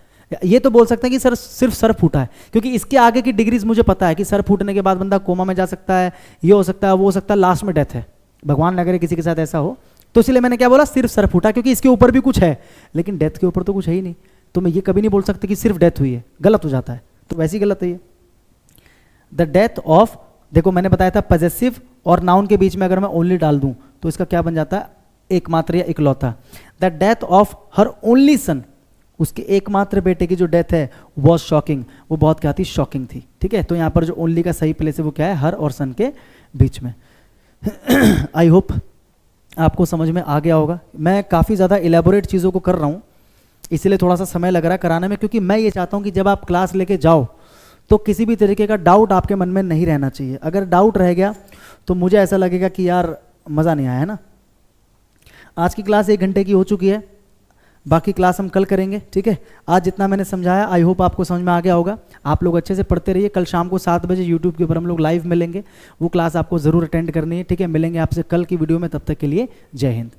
ये तो बोल सकते हैं कि सर सिर्फ सर फूटा है, क्योंकि इसके आगे की डिग्रीज मुझे पता है कि सर फूटने के बाद बंदा कोमा में जा सकता है, ये हो सकता है, वो हो सकता है, लास्ट में डेथ है। भगवान न करे किसी के साथ ऐसा हो, तो इसलिए मैंने क्या बोला, सिर्फ सर फूटा, क्योंकि इसके ऊपर भी कुछ है, लेकिन डेथ के ऊपर तो कुछ है ही नहीं। तो मैं ये कभी नहीं बोल सकता कि सिर्फ डेथ हुई है, गलत हो जाता है, तो वैसे ही गलत है ये। द डेथ ऑफ, देखो मैंने बताया था पजेसिव और नाउन के बीच में अगर मैं ओनली डाल दूं तो इसका क्या बन जाता है, एकमात्र या इकलौता। The death of her only son, उसके एकमात्र बेटे की जो डेथ है वॉज शॉकिंग, वो बहुत क्या थी, शॉकिंग थी। ठीक है, तो यहाँ पर जो ओनली का सही प्लेस है वो क्या है, हर और सन के बीच में। आई होप आपको समझ में आ गया होगा। मैं काफ़ी ज़्यादा इलेबोरेट चीज़ों को कर रहा हूँ, इसलिए थोड़ा सा समय लग रहा है कराने में, क्योंकि मैं ये चाहता हूँ कि जब आप क्लास लेके जाओ तो किसी भी तरीके का डाउट आपके मन में नहीं रहना चाहिए। अगर डाउट रह गया तो मुझे ऐसा लगेगा कि यार मज़ा नहीं आया, है ना। आज की क्लास 1 घंटे की हो चुकी है, बाकी क्लास हम कल करेंगे। ठीक है, आज जितना मैंने समझाया आई होप आपको समझ में आ गया होगा। आप लोग अच्छे से पढ़ते रहिए। कल शाम को 7 बजे यूट्यूब के ऊपर हम लोग लाइव मिलेंगे, वो क्लास आपको ज़रूर अटेंड करनी है। ठीक है, मिलेंगे आपसे कल की वीडियो में, तब तक के लिए जय हिंद।